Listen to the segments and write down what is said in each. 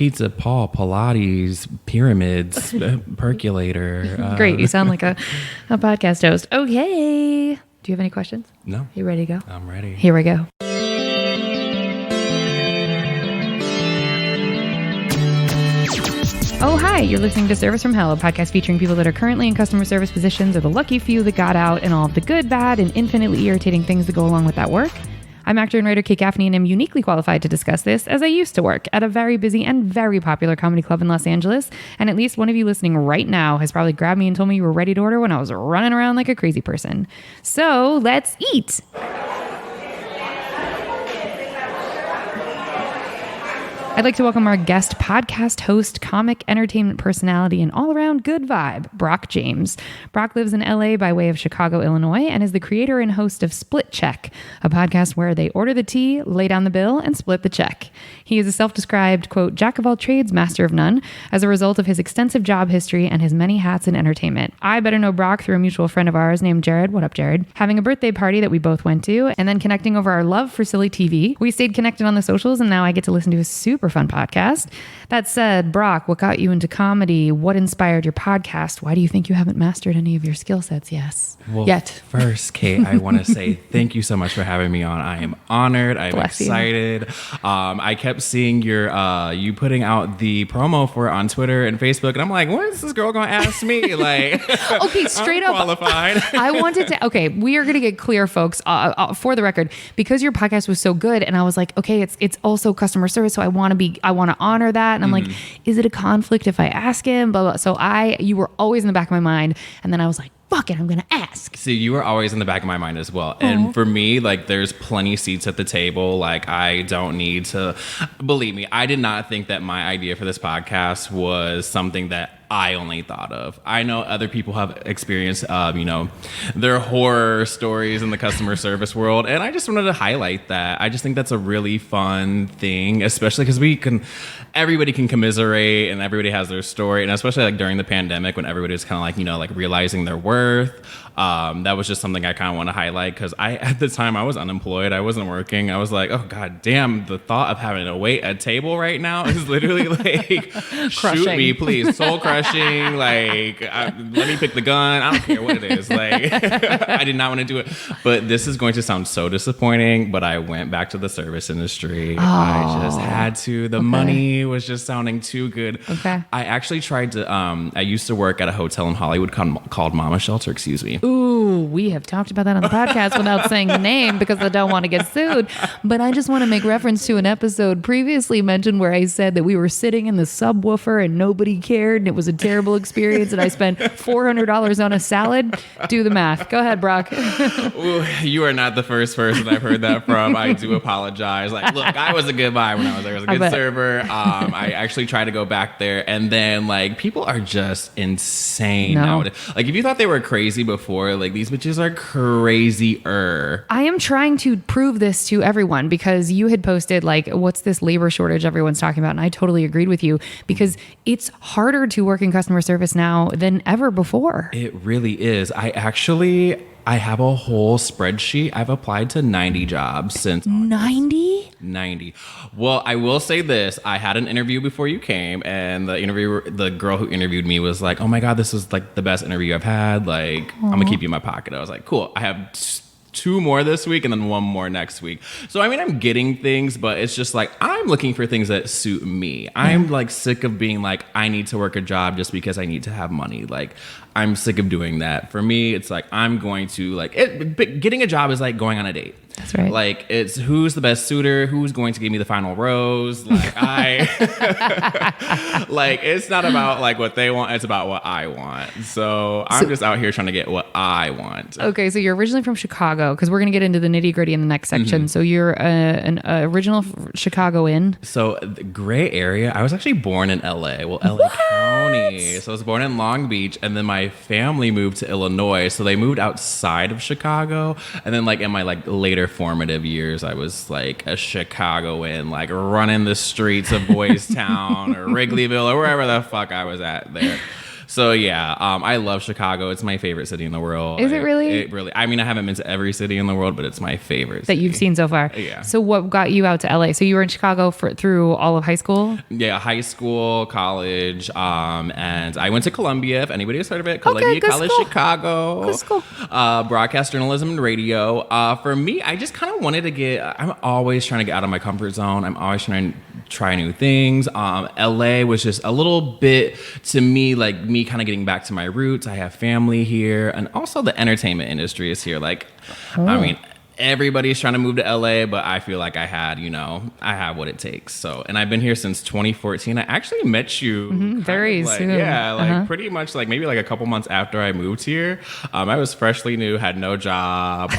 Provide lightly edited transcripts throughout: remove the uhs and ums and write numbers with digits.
Pizza Paul, Pilates, pyramids, percolator. Great. You sound like a podcast host. Okay. Do you have any questions? No. You ready to go? I'm ready. Here we go. Oh, hi. You're listening to Service from Hell, a podcast featuring people that are currently in customer service positions or the lucky few that got out and all of the good, bad, and infinitely irritating things that go along with that work. I'm actor and writer Kate Gaffney, and am uniquely qualified to discuss this as I used to work at a very busy and very popular comedy club in Los Angeles. And at least one of you listening right now has probably grabbed me and told me you were ready to order when I was running around like a crazy person. So let's eat. I'd like to welcome our guest podcast host, comic, entertainment personality, and all-around good vibe, Broc James. Broc lives in LA by way of Chicago, Illinois, and is the creator and host of Split Check, a podcast where they order the tea, lay down the bill, and split the check. He is a self-described, quote, jack of all trades, master of none, as a result of his extensive job history and his many hats in entertainment. I better know Broc through a mutual friend of ours named Jared. What up, Jared? Having a birthday party that we both went to, and then connecting over our love for silly TV. We stayed connected on the socials, and now I get to listen to his super fun podcast. That said, Broc, what got you into comedy? What inspired your podcast? Why do you think you haven't mastered any of your skill sets yet? First, Kate, I want to say thank you so much for having me on. I am honored. I'm excited. I kept seeing your you putting out the promo for it on Twitter and Facebook, and I'm like, when is this girl gonna ask me? Like, okay, straight up qualified. I wanted to. Okay, we are gonna get clear, folks. For the record, because your podcast was so good, and I was like, okay, it's also customer service, so I want to honor that, and I'm like, is it a conflict if I ask him? Blah blah. So you were always in the back of my mind, and then I was like, fuck it, I'm gonna ask. See, you were always in the back of my mind as well. And for me, like, there's plenty seats at the table. Like, I don't need to, believe me, I did not think that my idea for this podcast was something that I only thought of. I know other people have experienced, their horror stories in the customer service world. And I just wanted to highlight that. I just think that's a really fun thing, especially because everybody can commiserate and everybody has their story. And especially like during the pandemic when everybody was kind of like, realizing their worth. That was just something I kind of want to highlight because at the time I was unemployed. I wasn't working. I was like, oh God damn, the thought of having to wait at a table right now is literally like, shoot me, please. Soul crushing. Like, let me pick the gun. I don't care what it is. Like, I did not want to do it. But this is going to sound so disappointing, but I went back to the service industry. I just had to. The money was just sounding too good. Okay. I actually tried to, I used to work at a hotel in Hollywood called Mama Shelter, excuse me. Ooh, we have talked about that on the podcast without saying the name because I don't want to get sued. But I just want to make reference to an episode previously mentioned where I said that we were sitting in the subwoofer and nobody cared and it was a terrible experience and I spent $400 on a salad. Do the math. Go ahead, Broc. Ooh, you are not the first person I've heard that from. I do apologize. Like, look, I was a good vibe when I was there. I was a good server. I actually tried to go back there, and then like people are just insane nowadays. Like, if you thought they were crazy before, like, these bitches are crazier. I am trying to prove this to everyone because you had posted like, what's this labor shortage everyone's talking about? And I totally agreed with you because it's harder to work in customer service now than ever before. It really is. I have a whole spreadsheet. I've applied to 90 jobs since 90? 90. Well, I will say this. I had an interview before you came, and the girl who interviewed me was like, oh my God, this was like the best interview I've had. Like, I'm gonna keep you in my pocket. I was like, cool. I have 2 more this week and then 1 more next week. So, I mean, I'm getting things, but it's just like, I'm looking for things that suit me. I'm like sick of being like, I need to work a job just because I need to have money. Like, I'm sick of doing that. For me, it's like, I'm going to getting a job is like going on a date. That's right. Like, it's who's the best suitor, who's going to give me the final rose. Like, like, it's not about like what they want, it's about what I want. So I'm just out here trying to get what I want. Okay, so you're originally from Chicago, because we're going to get into the nitty gritty in the next section. So you're an original Chicagoan. So the gray area, I was actually born in LA. Well, LA County. So I was born in Long Beach, and then my family moved to Illinois. So they moved outside of Chicago. And then like in my like later formative years, I was like a Chicagoan, like running the streets of Boys Town or Wrigleyville or wherever the fuck I was at there. So yeah, I love Chicago. It's my favorite city in the world. Is it really? It really. I mean, I haven't been to every city in the world, but it's my favorite That you've seen so far. Yeah. So what got you out to LA? So you were in Chicago through all of high school? Yeah, high school, college, and I went to Columbia. If anybody has heard of it, Columbia good College, school. Chicago. Good school. Broadcast journalism and radio. For me, I just kind of wanted to I'm always trying to get out of my comfort zone. I'm always trying to try new things. LA was just a little bit, to me, like me kind of getting back to my roots. I have family here, and also the entertainment industry is here. Like, I mean, everybody's trying to move to LA, but I feel like I have what it takes. So, and I've been here since 2014. I actually met you very soon. Yeah, like pretty much like maybe like a couple months after I moved here. I was freshly new, had no job.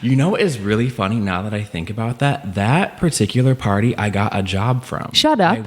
You know what is really funny now that I think about that? That particular party I got a job from. Shut up.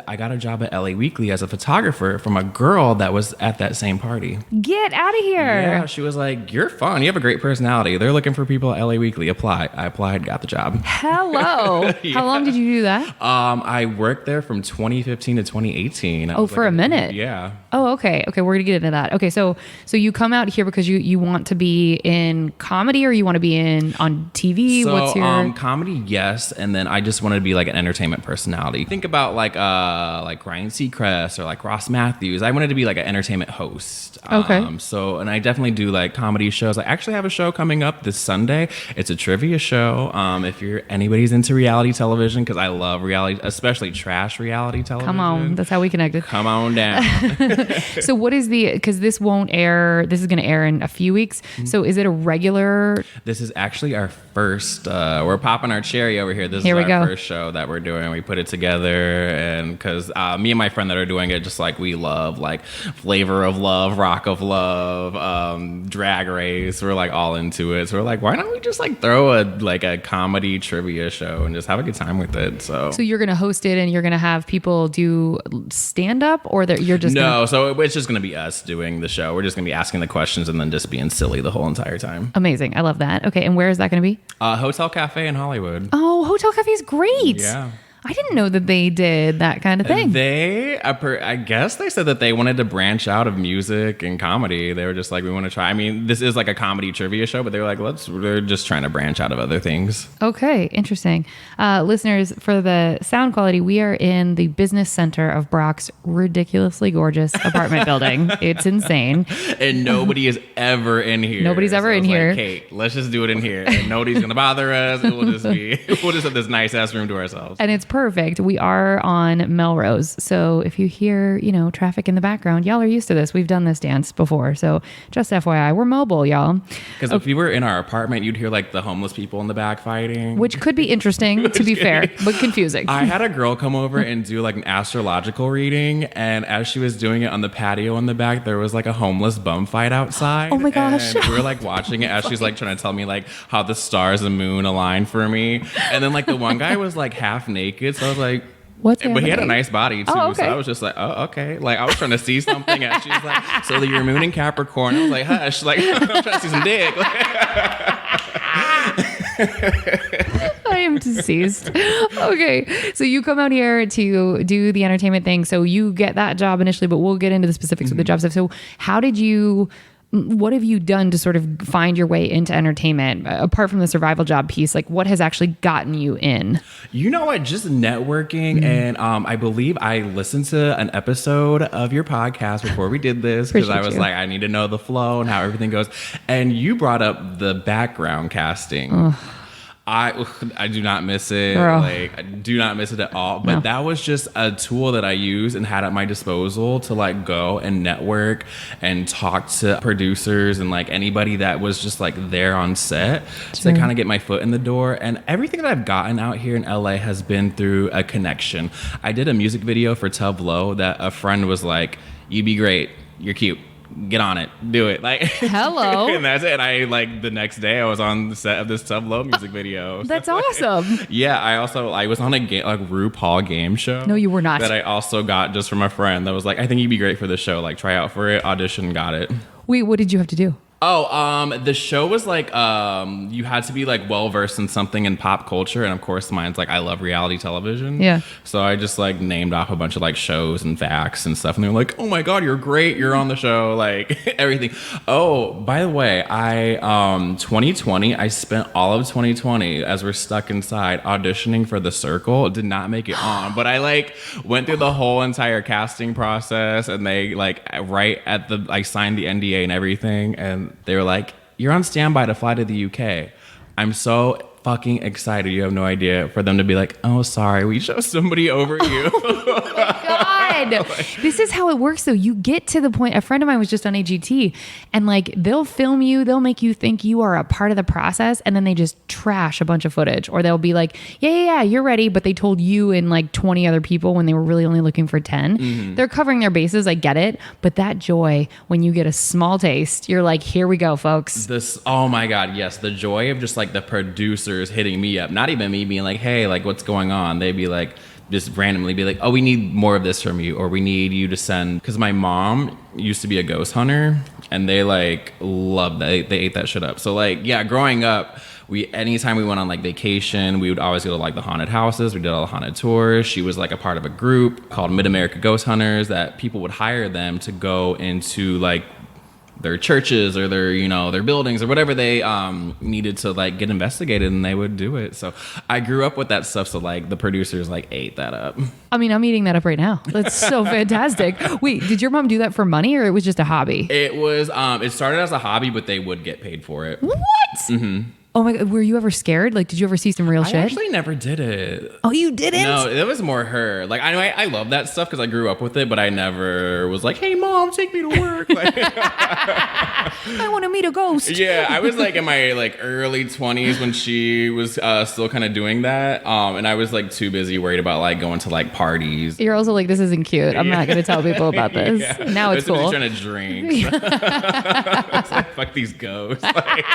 I got a job at LA Weekly as a photographer from a girl that was at that same party. Get out of here. Yeah, she was like, "You're fun. You have a great personality. They're looking for people at LA Weekly. Apply." I applied, got the job. Hello. Yeah. How long did you do that? I worked there from 2015 to 2018. Oh, for a minute. Yeah. Oh, okay. Okay, we're gonna get into that. Okay, so you come out here because you want to be in comedy, or you want to be on TV? So, What's your comedy? Yes, and then I just wanted to be like an entertainment personality. Think about like Ryan Seacrest or like Ross Matthews. I wanted to be like an entertainment host. Okay. So, and I definitely do like comedy shows. I actually have a show coming up this Sunday. It's a trivia show. If anybody's into reality television, because I love reality, especially trash reality television. Come on, that's how we connected. Come on down. So what is because this won't air, this is going to air in a few weeks. So is it a regular? This is actually our first, we're popping our cherry over here. This Here is we our go. first show that we're doing. We put it together, and because me and my friend that are doing it, just like we love like Flavor of Love, Rock of Love, Drag Race. We're like all into it. So we're like, why don't we just like throw a comedy trivia show and just have a good time with it? So you're going to host it, and you're going to have people do stand up, or you're just so it's just going to be us doing the show. We're just going to be asking the questions and then just being silly the whole entire time. Amazing. I love that. Okay, and where is that going to be? Hotel Cafe in Hollywood. Oh, Hotel Cafe is great. Yeah. I didn't know that they did that kind of thing. I guess they said that they wanted to branch out of music and comedy. They were just like, we want to try. I mean, this is like a comedy trivia show, but they were like, we're just trying to branch out of other things. Okay, interesting. Listeners, for the sound quality, we are in the business center of Broc's ridiculously gorgeous apartment building. It's insane. And nobody is ever in here. Nobody's ever in I was here. like, Kate, let's just do it in here. And nobody's going to bother us. We'll just have this nice ass room to ourselves. And it's perfect. We are on Melrose. So if you hear, traffic in the background, y'all are used to this. We've done this dance before. So just FYI, we're mobile, y'all. Because if you were in our apartment, you'd hear like the homeless people in the back fighting. Which could be interesting, to be fair, but confusing. I had a girl come over and do like an astrological reading. And as she was doing it on the patio in the back, there was like a homeless bum fight outside. Oh my gosh. And we were like watching it as she's like trying to tell me like how the stars and moon align for me. And then like the one guy was like half naked. So I was like, What's but he had a happening? nice body too. Oh, okay. So I was just like, oh, okay. Like I was trying to see something. And she's like, so your moon in Capricorn. I was like, hush. Like I'm trying to see some dick. I am deceased. Okay. So you come out here to do the entertainment thing. So you get that job initially, but we'll get into the specifics of the job stuff. So what have you done to sort of find your way into entertainment apart from the survival job piece? Like what has actually gotten you in? You know what? Just networking. And I believe I listened to an episode of your podcast before we did this because I was like, I need to know the flow and how everything goes. And you brought up the background casting. Ugh. I do not miss it. Girl. Like I do not miss it at all. But that was just a tool that I used and had at my disposal to like go and network and talk to producers and like anybody that was just like there on set to kind of get my foot in the door. And everything that I've gotten out here in LA has been through a connection. I did a music video for Tub Low that a friend was like, "You'd be great. You're cute. Get on it. Do it." Like, hello. And that's it. And I like the next day I was on the set of this Tub Low music video. That's awesome. Yeah, I was on a RuPaul game show. No, you were not. That I also got just from a friend that was like, I think you'd be great for this show. Like, try out for it. Audition, got it. Wait, what did you have to do? The show was like, you had to be like well versed in something in pop culture, and of course, mine's like I love reality television. Yeah. So I just like named off a bunch of like shows and facts and stuff, and they were like, "Oh my god, you're great! You're on the show!" Like everything. Oh, by the way, 2020, I spent all of 2020 as we're stuck inside auditioning for The Circle. Did not make it on, but I like went through the whole entire casting process, and they like I signed the NDA and everything, and they were like, "You're on standby to fly to the UK." I'm so fucking excited. You have no idea, for them to be like, "Oh, sorry, we chose somebody over you." God. This is how it works, though. You get to the point. A friend of mine was just on AGT, and like they'll film you, they'll make you think you are a part of the process, and then they just trash a bunch of footage. Or they'll be like, yeah, you're ready, but they told you and like 20 other people when they were really only looking for 10. Mm-hmm. They're covering their bases. I get it, but that joy when you get a small taste, you're like, here we go, folks. Oh my god, yes, the joy of just like the producers hitting me up, not even me being like, hey, like what's going on. They'd be like, just randomly be like, oh, we need more of this from you, or we need you to send, because my mom used to be a ghost hunter, and they like loved that. They ate that shit up. So like, yeah, growing up, anytime we went on like vacation, we would always go to like the haunted houses. We did all the haunted tours. She was like a part of a group called Mid-America Ghost Hunters that people would hire them to go into like their churches or their buildings or whatever they needed to like get investigated, and they would do it. So I grew up with that stuff. So like the producers like ate that up. I mean, I'm eating that up right now. That's so fantastic. Wait, did your mom do that for money, or it was just a hobby? It was, it started as a hobby, but they would get paid for it. What? Mm-hmm. Oh my God, were you ever scared? Like, did you ever see some real shit? I actually never did it. Oh, you didn't? No, it was more her. Like, I love that stuff because I grew up with it, but I never was like, hey, mom, take me to work. Like, I want to meet a ghost. Yeah, I was like in my like early 20s when she was still kind of doing that. And I was like too busy worried about like going to like parties. You're also like, this isn't cute. I'm not going to tell people about this. Yeah. Now it's cool. Trying to drink. It's like, fuck these ghosts. Like,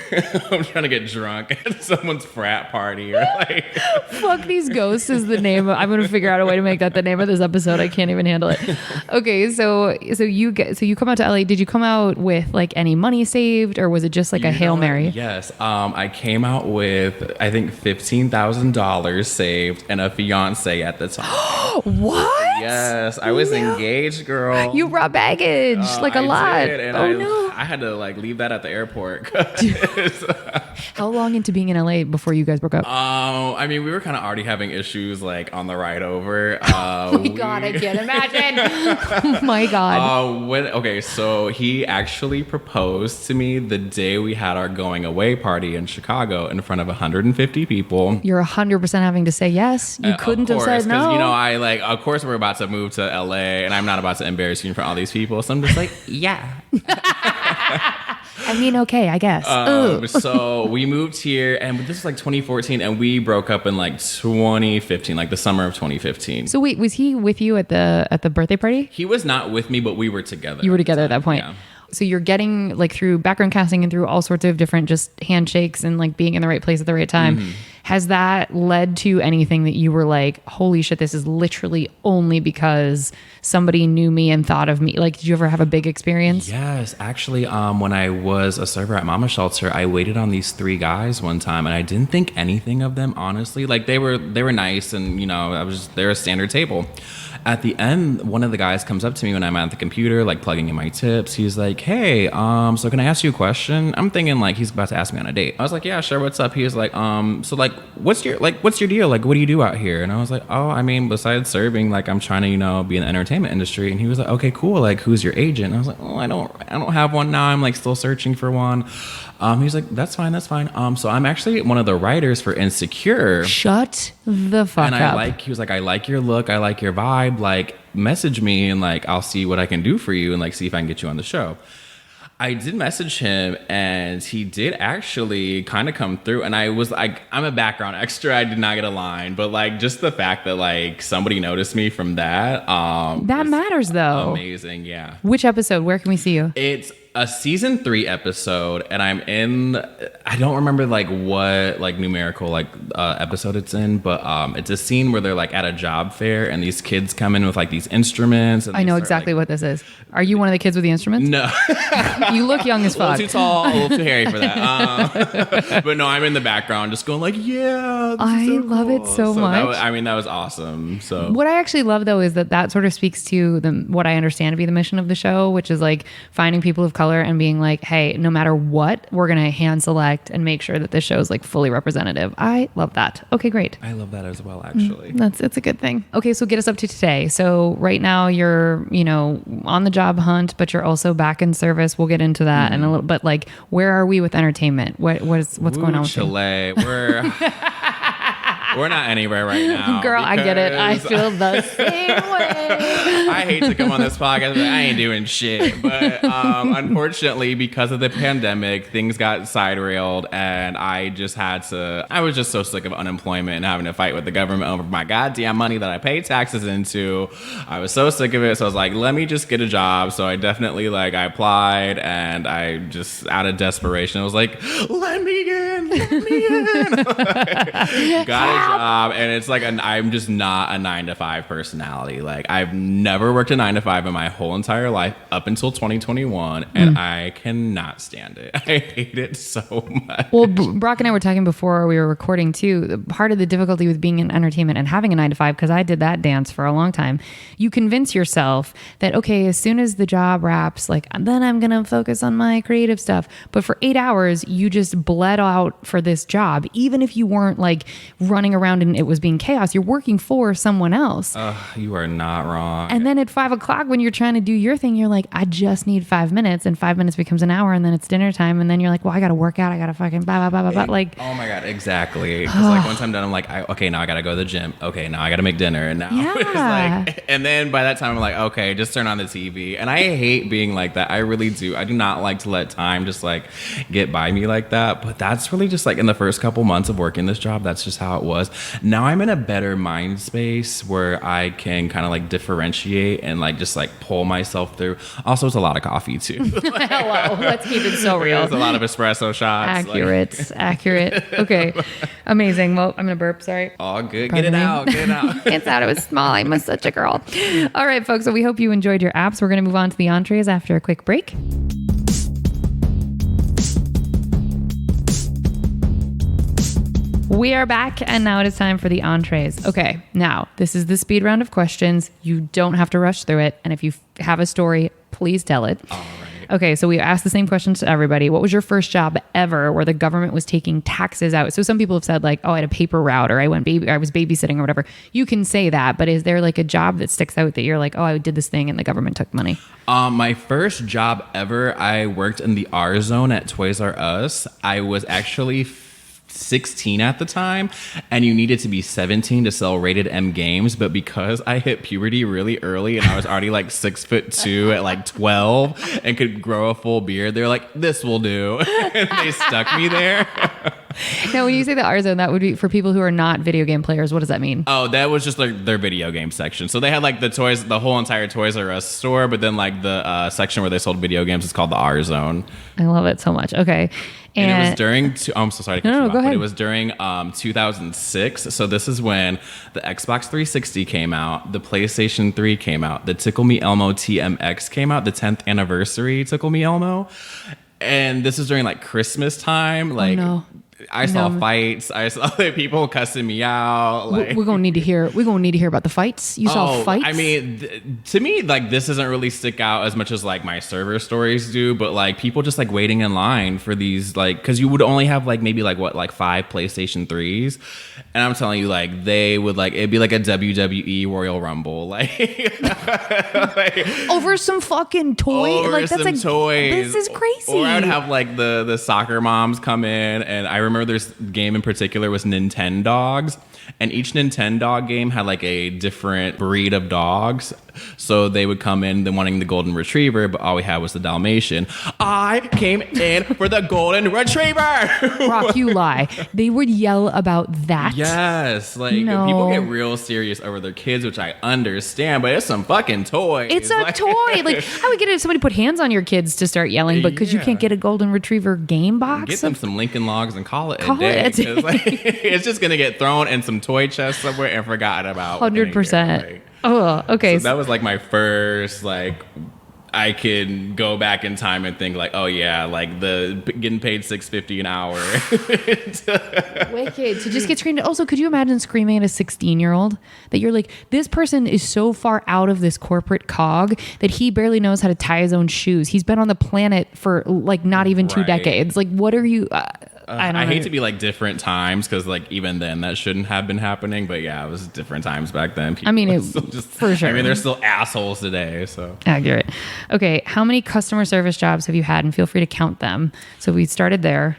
I'm trying to get drunk at someone's frat party or like fuck these ghosts is the name. I'm gonna figure out a way to make that the name of this episode. I can't even handle it. Okay, so you come out to LA. Did you come out with like any money saved, or was it just like a Hail Mary? Yes, I came out with I think $15,000 saved and a fiance at the time. What? Yes, I was engaged, girl. You brought baggage like a lot. Did, and no. I had to like leave that at the airport. How long into being in LA before you guys broke up? I mean, we were kind of already having issues like on the ride over. Oh my God, I can't imagine. Oh my God. So he actually proposed to me the day we had our going away party in Chicago in front of 150 people. You're 100% having to say yes. You couldn't have said no. Because, of course we're about to move to LA and I'm not about to embarrass you in front of all these people. So I'm just like, yeah. I mean, okay, I guess. So we moved here, and this was like 2014, and we broke up in like 2015, like the summer of 2015. So wait, was he with you at the birthday party? He was not with me, but we were together. You were together at that point. Yeah. So you're getting like through background casting and through all sorts of different just handshakes and like being in the right place at the right time. Mm-hmm. Has that led to anything that you were like, holy shit, this is literally only because somebody knew me and thought of me? Like, did you ever have a big experience? Yes, actually, when I was a server at Mama Shelter, I waited on these 3 guys one time, and I didn't think anything of them, honestly. Like they were nice, and they're a standard table. At the end, one of the guys comes up to me when I'm at the computer, like plugging in my tips. He's like, hey, so can I ask you a question? I'm thinking like he's about to ask me on a date. I was like, yeah, sure. What's up? He was like, so like, what's your deal? Like, what do you do out here? And I was like, oh, I mean, besides serving, like I'm trying to, be in the entertainment industry. And he was like, okay, cool. Like, who's your agent? And I was like, oh, I don't have one now. I'm like still searching for one. He was like, that's fine. So I'm actually one of the writers for Insecure. Shut the fuck up. He was like, I like your look. I like your vibe. Like, message me and like, I'll see what I can do for you and like, see if I can get you on the show. I did message him, and he did actually kind of come through. And I was like, I'm a background extra. I did not get a line, but like just the fact that like somebody noticed me from that. That matters though. Amazing. Yeah. Which episode? Where can we see you? It's a season 3 episode, and I don't remember like what like numerical like episode it's in, but it's a scene where they're like at a job fair and these kids come in with like these instruments. And I know exactly what this is. Are you one of the kids with the instruments? No. You look young as fuck. A little too tall, a little too hairy for that. But no, I'm in the background just going like, yeah, I love it so much. That was awesome. So what I actually love though is that sort of speaks to what I understand to be the mission of the show, which is like finding people of color and being like, hey, no matter what, we're going to hand select and make sure that this show is like fully representative. I love that. Okay, great. I love that as well, actually. It's a good thing. Okay, so get us up to today. So right now you're, on the job hunt, but you're also back in service. We'll get into that in a little, but like, where are we with entertainment? What's going on with Chile? We're not anywhere right now. Girl, I get it. I feel the same way. I hate to come on this podcast, but I ain't doing shit. But unfortunately, because of the pandemic, things got side railed, and I was just so sick of unemployment and having to fight with the government over my goddamn money that I pay taxes into. I was so sick of it. So I was like, let me just get a job. So I definitely I applied, and I just out of desperation, I was like, let me in. Got a job, and it's like I'm just not a 9-to-5 personality. Like I've never worked a 9-to-5 in my whole entire life up until 2021, and I cannot stand it. I hate it so much. Well, Broc and I were talking before we were recording too. Part of the difficulty with being in entertainment and having a 9-to-5, because I did that dance for a long time, you convince yourself that, okay, as soon as the job wraps, then I'm going to focus on my creative stuff. But for 8 hours, you just bled out for this job. Even if you weren't running around and it was being chaos, you're working for someone else. You are not wrong. And then at 5 o'clock when you're trying to do your thing, you're like, I just need 5 minutes, and 5 minutes becomes an hour, and then it's dinner time, and then you're like, well, I got to work out. I got to fucking blah, blah, blah, blah, blah. Oh my God, exactly. Because once I'm done, I'm like, okay, now I got to go to the gym. Okay, now I got to make dinner. And now it's and then by that time, I'm like, okay, just turn on the TV. And I hate being like that. I really do. I do not like to let time just get by me like that. But that's really just in the first couple months of working this job, that's just how it was. Now I'm in a better mind space where I can kind of differentiate and just pull myself through. Also, it's a lot of coffee too. Hello, let's keep it so real. It's a lot of espresso shots. Accurate. Okay, amazing. Well, I'm gonna burp. Sorry. All good. Get it out. It's out. It was small. I'm such a girl. All right, folks. So we hope you enjoyed your apps. We're gonna move on to the entrees after a quick break. We are back, and now it is time for the entrees. Okay, now, this is the speed round of questions. You don't have to rush through it, and if you have a story, please tell it. All right. Okay, so we asked the same questions to everybody. What was your first job ever where the government was taking taxes out? So some people have said I had a paper route, or I was babysitting or whatever. You can say that, but is there a job that sticks out that you're like, oh, I did this thing and the government took money? My first job ever, I worked in the R zone at Toys R Us. I was actually 16 at the time, and you needed to be 17 to sell rated M games, but because I hit puberty really early and I was already 6'2" at 12 and could grow a full beard, they're like, this will do. And they stuck me there. Now, when you say the R zone, that would be for people who are not video game players. What does that mean? Oh, that was just their video game section. So they had the whole entire Toys R Us store, but then the section where they sold video games is called the R zone. I love it so much. Okay. And it was during, I'm so sorry to cut you off, go ahead. but it was during 2006. So this is when the Xbox 360 came out, the PlayStation 3 came out, the Tickle Me Elmo TMX came out, the 10th anniversary Tickle Me Elmo. And this is during Christmas time. No. I saw fights. I saw people cussing me out. We're gonna need to hear. We're gonna need to hear about the fights. You saw fights. I mean, to me, this doesn't really stick out as much as my server stories do. But people just waiting in line for these because you would only have maybe 5 PlayStation 3s, and I'm telling you they would it'd be a WWE Royal Rumble over some fucking toy. Over some toys. This is crazy. Or I would have the soccer moms come in, and I remember this game in particular was Nintendogs. and each Nintendo game had like a different breed of dogs. So they would come in wanting the golden retriever, but all we had was the Dalmatian. I came in for the golden retriever. Broc, you lie. They would yell about that. Yes, like No. people get real serious over their kids, which I understand, but it's some fucking toy. It's a toy. Like, I would get it if somebody put hands on your kids to start yelling, but because you can't get a golden retriever game box, Get them some Lincoln Logs and call it a Call day. it a day. 'Cause, like, it's just gonna get thrown in some toy chest somewhere and forgotten about. 100%. Oh, okay. So that was like my first, like, I could go back in time and think like, oh yeah, like the getting paid $6.50 an hour. Wicked. To just get trained. Also, could you imagine screaming at a 16-year-old that you're like, this person is so far out of this corporate cog that he barely knows how to tie his own shoes. He's been on the planet for like not even 2 decades. Like, what are you? I hate to be like different times because like even then that shouldn't have been happening, but yeah, it was different times back then. People I mean, it, just, for sure. I mean, they're still assholes today. So accurate. Okay, how many customer service jobs have you had? And feel free to count them. So we started there.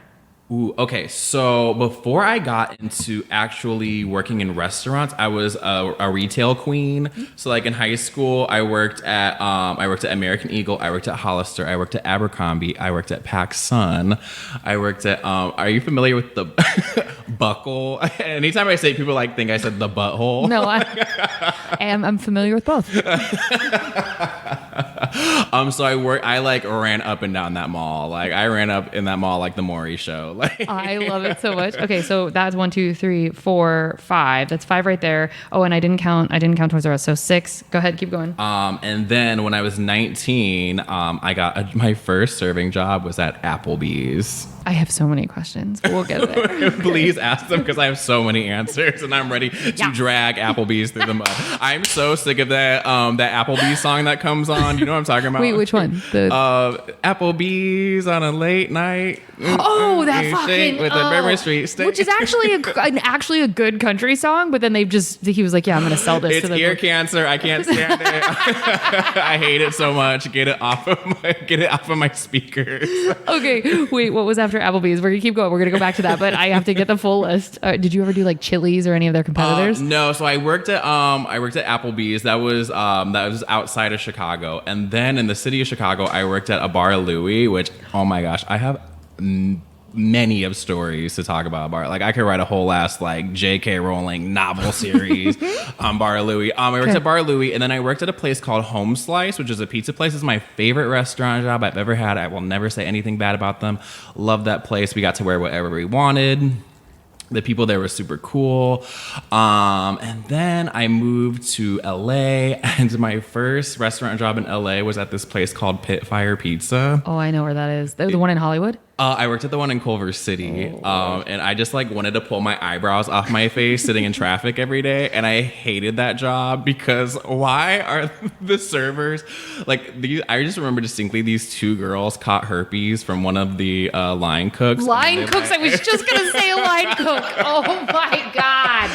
Ooh, okay. So before I got into actually working in restaurants, I was a retail queen. So like in high school, I worked at American Eagle, I worked at Hollister, I worked at Abercrombie, I worked at PacSun, I worked at. Are you familiar with the Buckle? Anytime I say, people like think I said the butthole. No, I am. I'm familiar with both. So I like ran up and down that mall. Like I ran up in that mall like the Maury Show. Like I love it so much. Okay, so that's 1, 2, 3, 4, 5. That's 5 right there. Oh, and I didn't count Toys R Us. So 6. Go ahead, keep going. And then when I was 19, I got my first serving job was at Applebee's. I have so many questions. But we'll get there. Please ask them because I have so many answers and I'm ready to drag Applebee's through the mud. I'm so sick of that Applebee's song that comes on. You know what I'm talking about? Wait, which one? Applebee's on a late night. Oh, that fucking with a Bourbon Street steak. which is actually a good country song, but then he was like, yeah, I'm gonna sell this. It's to ear cancer. I can't stand it. I hate it so much. Get it off of my speakers. Okay, wait, what was after Applebee's? We're gonna keep going. We're gonna go back to that, but I have to get the full list. Did you ever do like Chili's or any of their competitors? No, so I worked at Applebee's. That was outside of Chicago, and then in the city of Chicago, I worked at a Bar Louie, which oh my gosh, I have many of stories to talk about Bar. Like I could write a whole ass like J.K. Rowling novel series on Bar Louie. I worked at Bar Louie, and then I worked at a place called Home Slice, which is a pizza place. It's my favorite restaurant job I've ever had. I will never say anything bad about them. Love that place. We got to wear whatever we wanted. The people there were super cool. And then I moved to LA, and my first restaurant job in LA was at this place called Pitfire Pizza. Oh, I know where that is. The one in Hollywood? I worked at the one in Culver City, and I just like wanted to pull my eyebrows off my face sitting in traffic every day, and I hated that job because why are the servers like these? I just remember distinctly these 2 girls caught herpes from one of the line cooks. Line cooks? I was just gonna say line cook. Oh my god!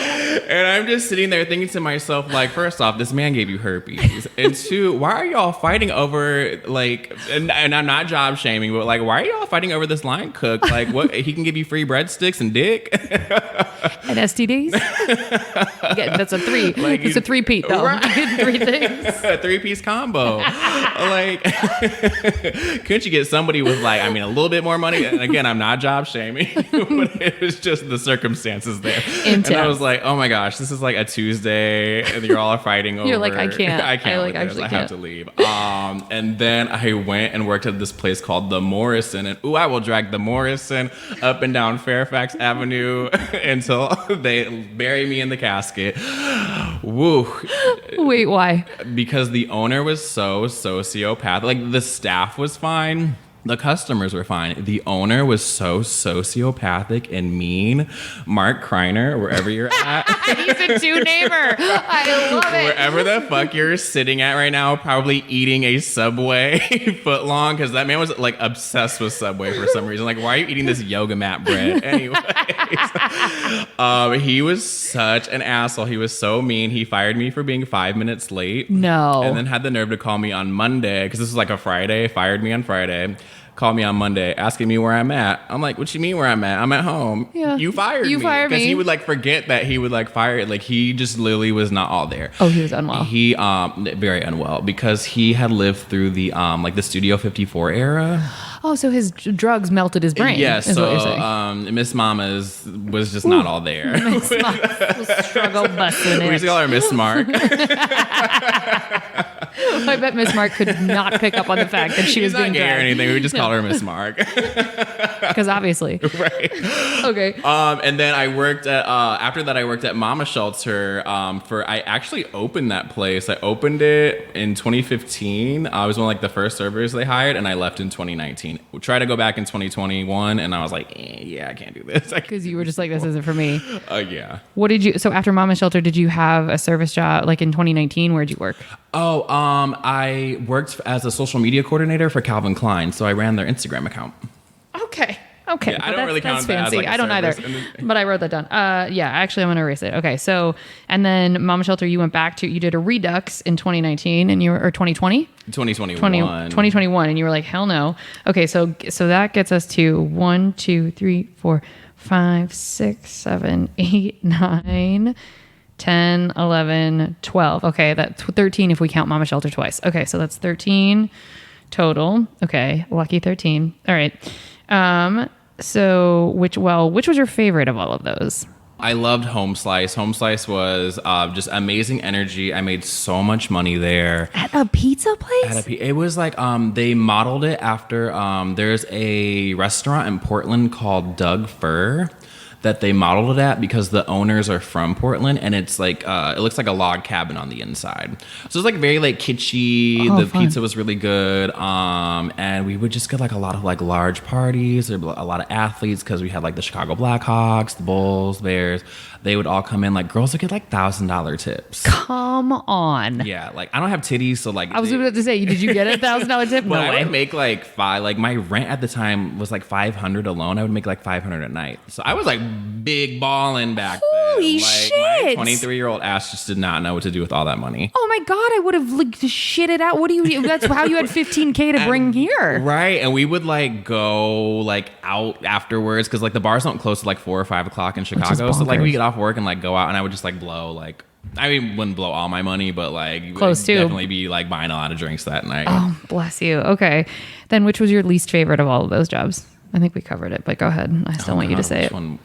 And I'm just sitting there thinking to myself, like, first off, this man gave you herpes, and 2, why are y'all fighting over like? And I'm not job shaming, but like, why are y'all fighting over this line cook? Like, what? He can give you free breadsticks and dick and STDs. Yeah, that's a 3. Like it's a 3-peat though. Right. 3 things. A 3-piece combo. Like, couldn't you get somebody with like, I mean, a little bit more money? And again, I'm not job shaming, but it was just the circumstances there. Intense. And I was like, oh my gosh, this is like a Tuesday, and you're all fighting over. You're like, I can't. I can't. I actually have to leave. And then I went and worked at this place called the Morrison, and I will drag the Morrison up and down Fairfax Avenue until they bury me in the casket. Woo. Wait, why? Because the owner was so sociopathic. Like the staff was fine. The customers were fine. The owner was so sociopathic and mean. Mark Kreiner, wherever you're at. He's a 2 neighbor. I love it. Wherever the fuck you're sitting at right now, probably eating a Subway foot long, because that man was like obsessed with Subway for some reason. Like, why are you eating this yoga mat bread? Anyways, he was such an asshole. He was so mean. He fired me for being 5 minutes late. No. And then had the nerve to call me on Monday, because this was like a Friday. Fired me on Friday. called me on Monday asking me where I'm at. I'm like, what you mean where I'm at? I'm at home. Yeah. You fired me. You fired me. Because he would like forget that he would like fire it. Like he just literally was not all there. Oh, he was unwell. He very unwell because he had lived through the like the Studio 54 era. Oh, so his drugs melted his brain. Yes, is so what you're saying. Miss Mama's was just not all there. Miss Mama's struggle busting it. We used to call her Miss Mark. I bet Miss Mark could not pick up on the fact that she was being not gay or dragged. anything. We would just call her Miss Mark. Because obviously. Right. Okay. And then I worked at after that I worked at Mama Shelter I actually opened that place. I opened it in 2015. I was one of like the first servers they hired, and I left in 2019. We tried to go back in 2021, and I was like, yeah, I can't do this. Because you were just like, this isn't for me. Yeah. What did you, so after Mama Shelter, did you have a service job like in 2019? Where'd you work? Oh, I worked as a social media coordinator for Calvin Klein, so I ran their Instagram account. Okay. Yeah, I don't really count that as fancy. like a I don't either, but I wrote that down. Yeah, actually, I'm going to erase it. Okay, so, and then Mama Shelter, you went back to, you did a redux in 2019 and you were, or 2020? 2021, and you were like, hell no. Okay, so that gets us to 1, 2, 3, 4, 5, 6, 7, 8, 9, 10, 11, 12. Okay, that's 13 if we count Mama Shelter twice. Okay, so that's 13 total. Okay, lucky 13. All right. So which was your favorite of all of those? I loved Home Slice. Home Slice was just amazing energy. I made so much money there. At a pizza place? It was like they modeled it after there's a restaurant in Portland called Doug Fur that they modeled it at because the owners are from Portland, and it's like it looks like a log cabin on the inside. So it's like very like kitschy. Oh, the fun. pizza was really good, and we would just get like a lot of like large parties. There were a lot of athletes because we had like the Chicago Blackhawks, the Bulls, Bears. They would all come in. Like girls would get like $1,000 tips. Come on. Yeah, like I don't have titties, so like I was about to say, did you get a $1,000 tip? No but I way. would make like like my rent at the time was like $500 alone. I would make like $500 a night. So I was like big balling back Holy then. Like shit. my 23-year-old ass just did not know what to do with all that money. Oh my God, I would have like shit it out. What do you, that's how you had 15K to bring here. Right. And we would like go like out afterwards because like the bars don't close till like 4 or 5 o'clock in Chicago. So like we get off work and like go out, and I would just like blow like, I mean, wouldn't blow all my money, but like close to. Definitely be like buying a lot of drinks that night. Oh, bless you. Okay. Then which was your least favorite of all of those jobs? I think we covered it, but go ahead. I still want you to say it. One?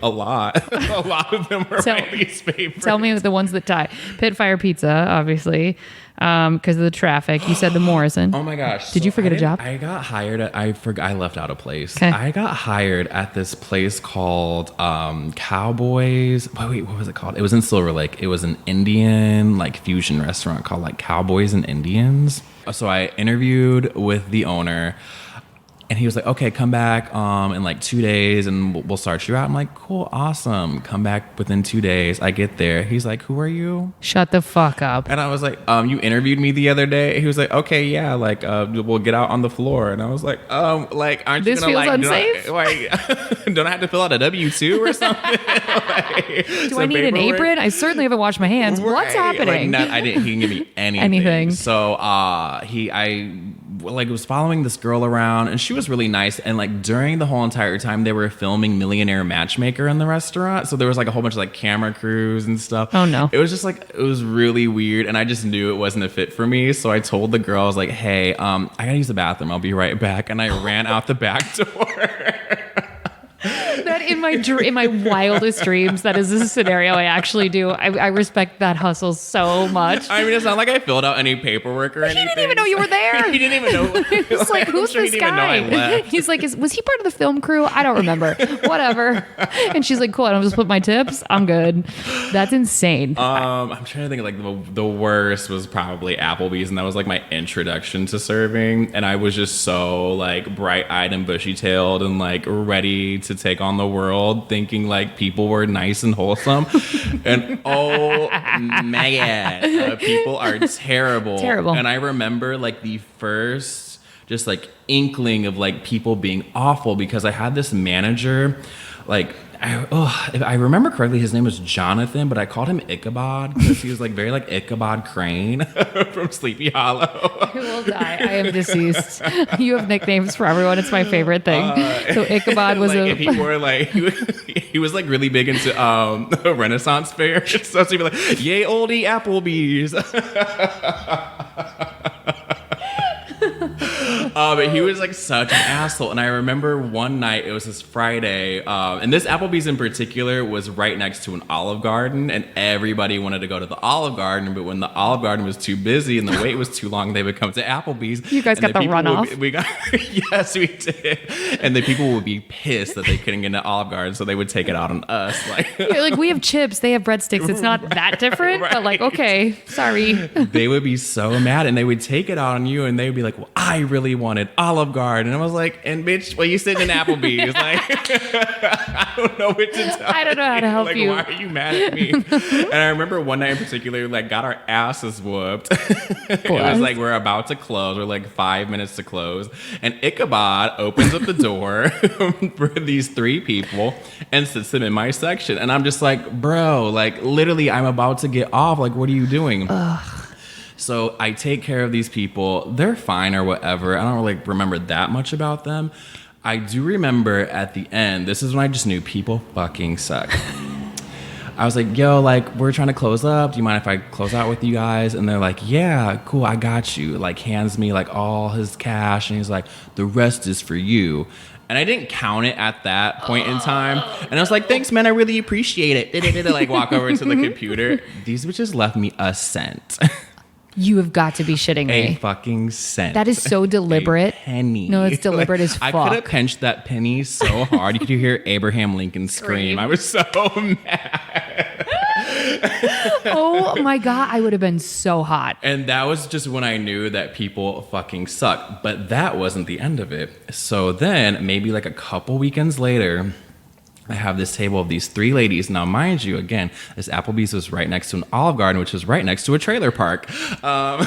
A lot. A lot of them are my least favorite. Tell me the ones that tie. Pit Fire Pizza, obviously, because of the traffic. You said the Morrison. Oh my gosh. Did you forget a job? I got hired at, I left out a place. Okay. I got hired at this place called Cowboys. Wait, what was it called? It was in Silver Lake. It was an Indian like fusion restaurant called like Cowboys and Indians. So I interviewed with the owner. And he was like, okay, come back in like 2 days and we'll start you out. I'm like, cool, awesome. Come back within 2 days. I get there. He's like, who are you? Shut the fuck up. And I was like, you interviewed me the other day? He was like, okay, yeah, like we'll get out on the floor. And I was like, aren't This you gonna feels like, unsafe? don't I have to fill out a W-2 or something? Do I need an apron? I certainly haven't washed my hands. Right. What's happening? Like, he didn't give me anything. So I was following this girl around, and she was really nice. And like during the whole entire time, they were filming Millionaire Matchmaker in the restaurant. So there was like a whole bunch of like camera crews and stuff. Oh no. It was just like, it was really weird. And I just knew it wasn't a fit for me. So I told the girl, I was like, hey, I gotta use the bathroom. I'll be right back. And I ran out the back door. That in my wildest dreams, that is a scenario I actually do. I respect that hustle so much. I mean, it's not like I filled out any paperwork or anything. He didn't even know you were there. He didn't even know. He's like, who's this guy? He's like, was he part of the film crew? I don't remember. Whatever. And she's like, cool, I don't just put my tips. I'm good. That's insane. I'm trying to think of like the worst was probably Applebee's, and that was like my introduction to serving. And I was just so like bright-eyed and bushy-tailed and like ready to take on the world, thinking like people were nice and wholesome. And oh man, people are terrible. Terrible. And I remember like the first just like inkling of like people being awful, because I had this manager like if I remember correctly, his name was Jonathan, but I called him Ichabod because he was like very like Ichabod Crane from Sleepy Hollow. I will die. I am deceased. You have nicknames for everyone. It's my favorite thing. So Ichabod was like, if he wore like he was like really big into Renaissance fair. So he'd be like, "Yay, oldie Applebee's." But he was like such an asshole. And I remember one night, it was this Friday, and this Applebee's in particular was right next to an Olive Garden, and everybody wanted to go to the Olive Garden, but when the Olive Garden was too busy and the wait was too long, they would come to Applebee's. You guys got the runoff? Yes, we did. And the people would be pissed that they couldn't get into Olive Garden, so they would take it out on us. Like we have chips, they have breadsticks. It's not that different, right. But like, okay, sorry. They would be so mad, and they would take it out on you, and they would be like, well, I really wanted Olive Garden. And I was like, and bitch, well, you sitting in Applebee's. Like, I don't know what to tell you. I don't know how to help you. Why are you mad at me? And I remember one night in particular, like, got our asses whooped. It was like, we're about to close. We're like 5 minutes to close. And Ichabod opens up the door for these three people and sits them in my section. And I'm just like, bro, like, literally, I'm about to get off. Like, what are you doing? Ugh. So I take care of these people. They're fine or whatever. I don't really remember that much about them. I do remember at the end, this is when I just knew people fucking suck. I was like, yo, like, we're trying to close up. Do you mind if I close out with you guys? And they're like, yeah, cool, I got you. Like, hands me, like, all his cash. And he's like, the rest is for you. And I didn't count it at that point in time. And I was like, thanks, man, I really appreciate it. Like, walk over to the computer. These bitches left me a cent. You have got to be shitting me. A fucking cent. That is so deliberate. A penny. No, it's deliberate as fuck. I could have pinched that penny so hard. You could hear Abraham Lincoln scream. I was so mad. Oh my God, I would have been so hot. And that was just when I knew that people fucking suck. But that wasn't the end of it. So then, maybe like a couple weekends later, I have this table of these three ladies. Now, mind you, again, this Applebee's was right next to an Olive Garden, which was right next to a trailer park. No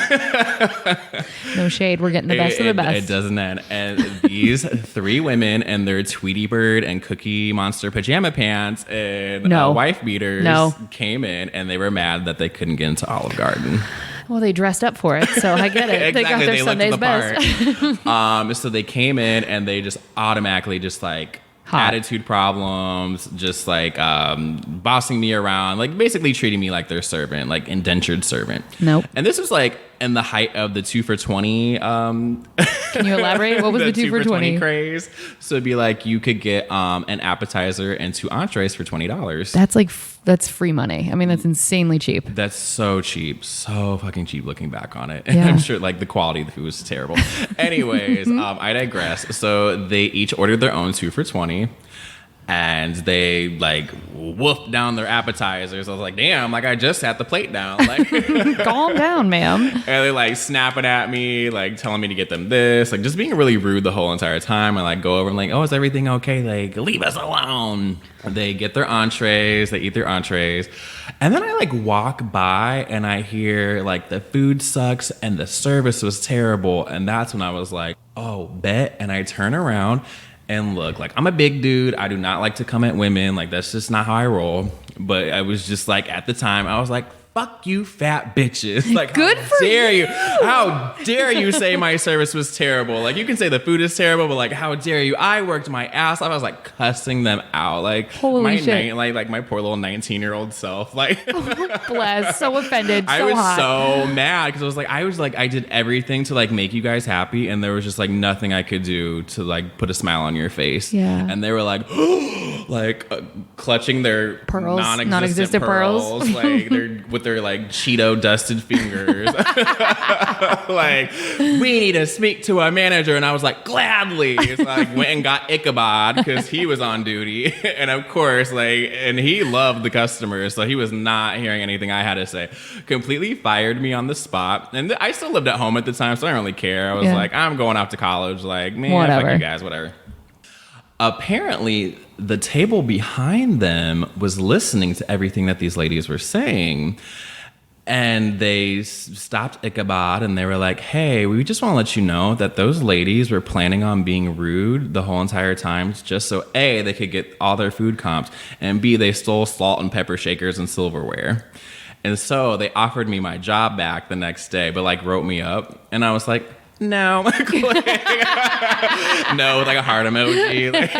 shade. We're getting the best of the best. It doesn't end. And these three women in their Tweety Bird and Cookie Monster pajama pants and wife beaters came in, and they were mad that they couldn't get into Olive Garden. Well, they dressed up for it, so I get it. Exactly. They got their Sunday's best. So they came in, and they just automatically just like... Hot. Attitude problems, just like bossing me around, like basically treating me like their servant, like indentured servant. Nope. And this was like in the height of the 2 for $20. Can you elaborate? What was the 2 for $20 craze? So it'd be like you could get an appetizer and 2 entrees for $20. That's free money. I mean, that's insanely cheap. That's so cheap, so fucking cheap. Looking back on it, yeah. And I'm sure like the quality of the food was terrible. Anyways, I digress. So they each ordered their own 2 for $20. And they like woofed down their appetizers. I was like, damn, like I just sat the plate down. Like, calm down, ma'am. And they're like snapping at me, like telling me to get them this, like just being really rude the whole entire time. I like go over and like, oh, is everything okay? Like, leave us alone. They get their entrees, they eat their entrees. And then I like walk by and I hear like the food sucks and the service was terrible. And that's when I was like, oh, bet. And I turn around. And look, like, I'm a big dude. I do not like to come at women. Like, that's just not how I roll. But I was just like, at the time, I was like, fuck you, fat bitches. Like, good how for dare you? How dare you say my service was terrible? Like, you can say the food is terrible, but like, how dare you? I worked my ass off. I was like cussing them out. Like, holy shit. Like my poor little 19-year-old self. Like, oh, bless. So offended. I was so mad because I was like, I did everything to like make you guys happy, and there was just like nothing I could do to like put a smile on your face. Yeah. And they were like, like clutching their pearls, non-existent pearls. Like they're with their like Cheeto dusted fingers. Like, we need to speak to a manager. And I was like, gladly. So I went and got Ichabod because he was on duty. And of course, like, and he loved the customers, so he was not hearing anything I had to say. Completely fired me on the spot. And I still lived at home at the time, so I didn't really care. I was like, I'm going off to college. Like, man, whatever. Fuck you guys, whatever. Apparently, the table behind them was listening to everything that these ladies were saying. And they stopped Ichabod and they were like, hey, we just want to let you know that those ladies were planning on being rude the whole entire time just so A, they could get all their food comped, and B, they stole salt and pepper shakers and silverware. And so they offered me my job back the next day, but like wrote me up. And I was like, no. No, with like a heart emoji. Like,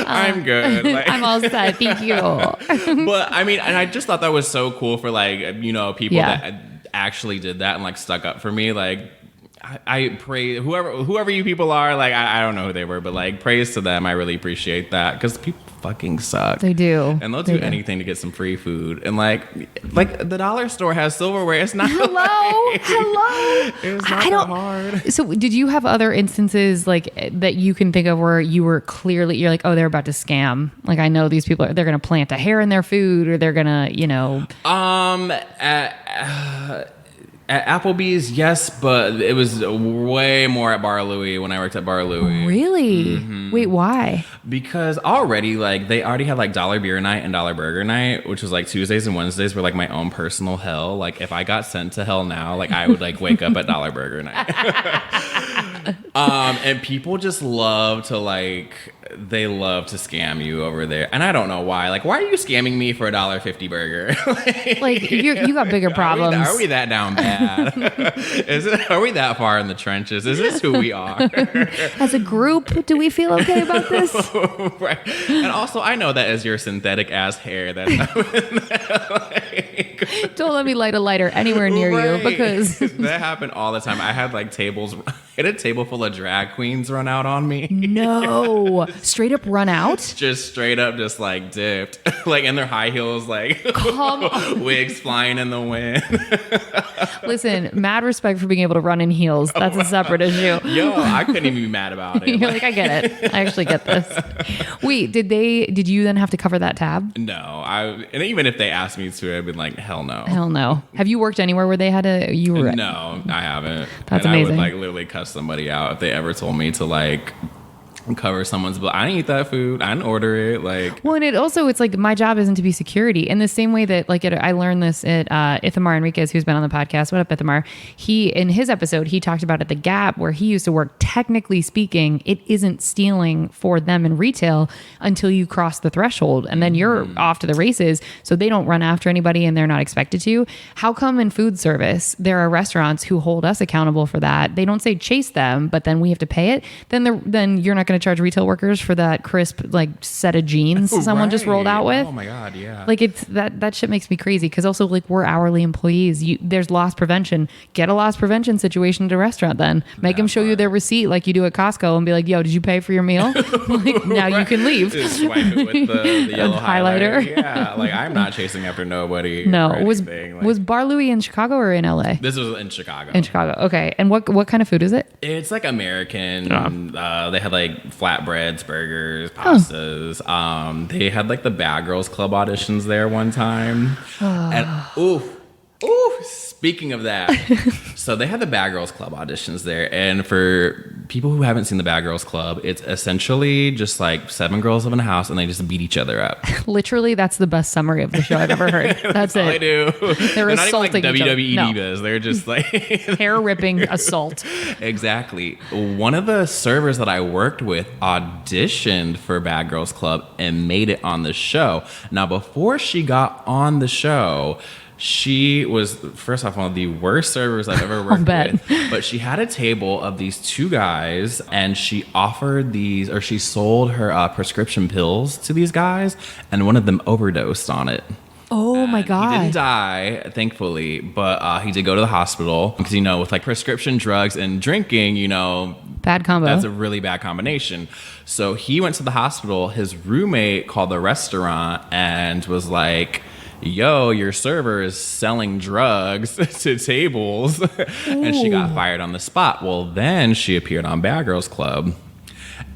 I'm good. Like, I'm all set. Thank you. But I mean, and I just thought that was so cool for like, you know, people that actually did that and like stuck up for me. Like, I pray whoever you people are, like, I don't know who they were, but like, praise to them. I really appreciate that because people fucking suck. They do. And they'll do anything to get some free food. And like the dollar store has silverware. It's not Hello. It's not that hard. So did you have other instances like that you can think of where you were clearly, you're like, oh, they're about to scam. Like, I know these people, they're going to plant a hair in their food, or they're going to, you know. At Applebee's, yes, but it was way more at Bar Louie when I worked at Bar Louie. Really? Mm-hmm. Wait, why? Because already, like, they already had, like, Dollar Beer Night and Dollar Burger Night, which was, like, Tuesdays and Wednesdays were, like, my own personal hell. Like, if I got sent to hell now, like, I would, like, wake up at Dollar Burger Night. And people just love to, like, they love to scam you over there. And I don't know why. Like, why are you scamming me for $1.50 burger? Like you got bigger problems. Are we that down bad? Are we that far in the trenches? Is this who we are? As a group, do we feel okay about this? Right. And also, I know that is your synthetic ass hair. That's like, don't let me light a lighter anywhere near you, because that happened all the time. I had like tables. I had a table full of drag queens run out on me. No. Straight up run out? Just straight up, just like dipped. Like in their high heels, like wigs flying in the wind. Listen, mad respect for being able to run in heels. That's a separate issue. Yo, I couldn't even be mad about it. You're like, I get it. I actually get this. Wait, did you then have to cover that tab? No. And even if they asked me to, I'd been like, hell no. Hell no. Have you worked anywhere where they had to, No, I haven't. That's and amazing. I would like literally cuss somebody out if they ever told me to like cover someone's bill. I didn't eat that food. I didn't order it. Like, well, and it's like my job isn't to be security. In the same way that like I learned this at Ithamar Enriquez, who's been on the podcast. What up, Ithamar? In his episode, he talked about at the Gap where he used to work. Technically speaking, it isn't stealing for them in retail until you cross the threshold, and then you're off to the races. So they don't run after anybody, and they're not expected to. How come in food service there are restaurants who hold us accountable for that? They don't say chase them, but then we have to pay it. Then you're not going to charge retail workers for that crisp like set of jeans someone just rolled out with. Oh my god, yeah. Like it's that shit makes me crazy because also like we're hourly employees. There's loss prevention. Get a loss prevention situation at a restaurant. Then make them show you their receipt like you do at Costco and be like, "Yo, did you pay for your meal?" Like now you can leave. Just swipe it with the yellow highlighter. Yeah, like I'm not chasing after nobody. No, was Bar Louie in Chicago or in LA? This was in Chicago. In Chicago, okay. And what kind of food is it? It's like American. They had like flatbreads, burgers, pastas. They had like the Bad Girls Club auditions there one time. And speaking of that, so they had the Bad Girls Club auditions there. And for people who haven't seen the Bad Girls Club, it's essentially just like 7 girls live in a house and they just beat each other up. Literally, that's the best summary of the show I've ever heard. That's it. All I do. They're assaulting not even like WWE each other. divas. They're just like hair ripping assault. Exactly. One of the servers that I worked with auditioned for Bad Girls Club and made it on the show. Now, before she got on the show, she was, first off, one of the worst servers I've ever worked with. But she had a table of these 2 guys, and she she sold her prescription pills to these guys, and one of them overdosed on it. Oh my God. He didn't die, thankfully, but he did go to the hospital because, with like prescription drugs and drinking, bad combo. That's a really bad combination. So he went to the hospital. His roommate called the restaurant and was like, yo, your server is selling drugs to tables. And she got fired on the spot. Well, then she appeared on Bad Girls Club.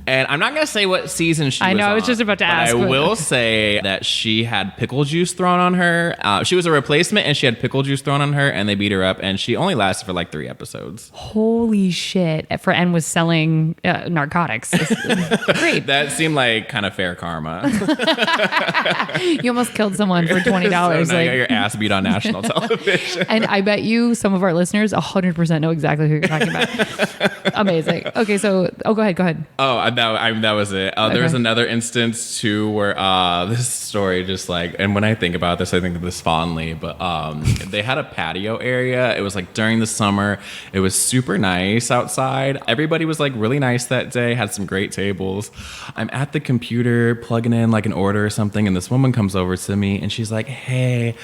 And I'm not going to say what season she was I know, on, I was just about to ask. I will say that she had pickle juice thrown on her. She was a replacement, and she had pickle juice thrown on her, and they beat her up, and she only lasted for like 3 episodes. Holy shit. And was selling narcotics. Great. That seemed like kind of fair karma. You almost killed someone for $20. So now like, you got your ass beat on national television. And I bet you some of our listeners 100% know exactly who you're talking about. Amazing. Okay, so go ahead. Oh, that was it. There was another instance too where this story just like, and when I think about this, I think of this fondly. But they had a patio area. It was like during the summer. It was super nice outside. Everybody was like really nice that day. Had some great tables. I'm at the computer plugging in like an order or something, and this woman comes over to me and she's like, "Hey,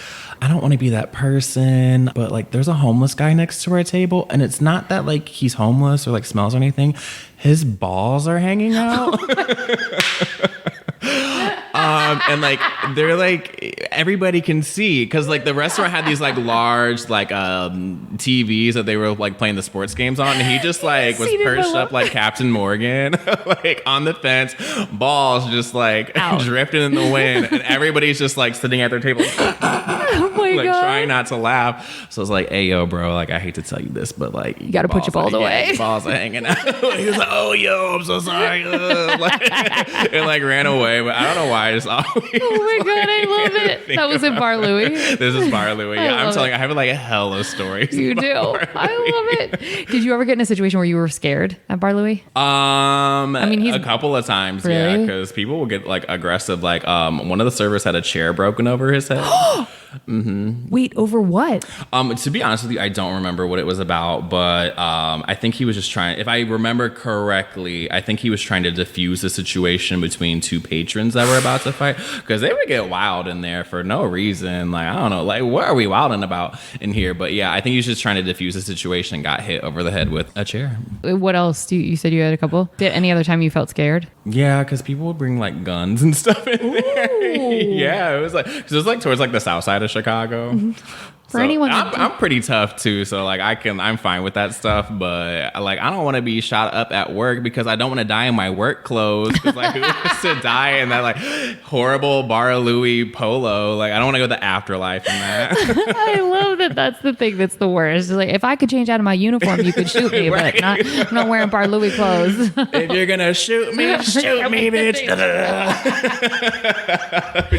I don't want to be that person, but like there's a homeless guy next to our table, and it's not that like he's homeless or like smells or anything. His balls are hanging out." And like they're like everybody can see because like the restaurant had these like large like TVs that they were like playing the sports games on, and he just like was perched up like Captain Morgan like on the fence, balls just like drifting in the wind, and everybody's just like sitting at their table Oh my like God. trying not to laugh. So I was like, "Hey yo bro, like I hate to tell you this, but like you gotta put your balls away." Your balls are hanging out. He was like, "Oh yo, I'm so sorry." Like, it like ran away, but I don't know why. I just always Oh my God, I love it. That was in Bar Louie. This is Bar Louie. Yeah, I'm telling you, I have like a hell of stories. You do. I love it. Did you ever get in a situation where you were scared at Bar Louie? I mean, he's a couple of times, really? Yeah, because people will get like aggressive. Like, one of the servers had a chair broken over his head. Wait, over what? To be honest with you, I don't remember what it was about, but I think he was just trying. If I remember correctly, I think he was trying to diffuse the situation between two patrons that were about to fight, because they would get wild in there for no reason. Like I don't know, like what are we wilding about in here? But yeah, I think he was just trying to diffuse the situation and got hit over the head with a chair. What else? You said you had a couple. Did any other time you felt scared? Yeah, because people would bring like guns and stuff in there. Yeah, it was like, cause it was like towards like the south side of Chicago. For anyone, I'm pretty tough too, so like I'm fine with that stuff. But like I don't want to be shot up at work because I don't want to die in my work clothes. Cause like who wants to die in that like horrible Bar Louie polo? Like I don't want to go to the afterlife in that. I love that. That's the thing that's the worst. Like if I could change out of my uniform, you could shoot me, Right. but I'm not wearing Bar Louie clothes. If you're gonna shoot me, bitch.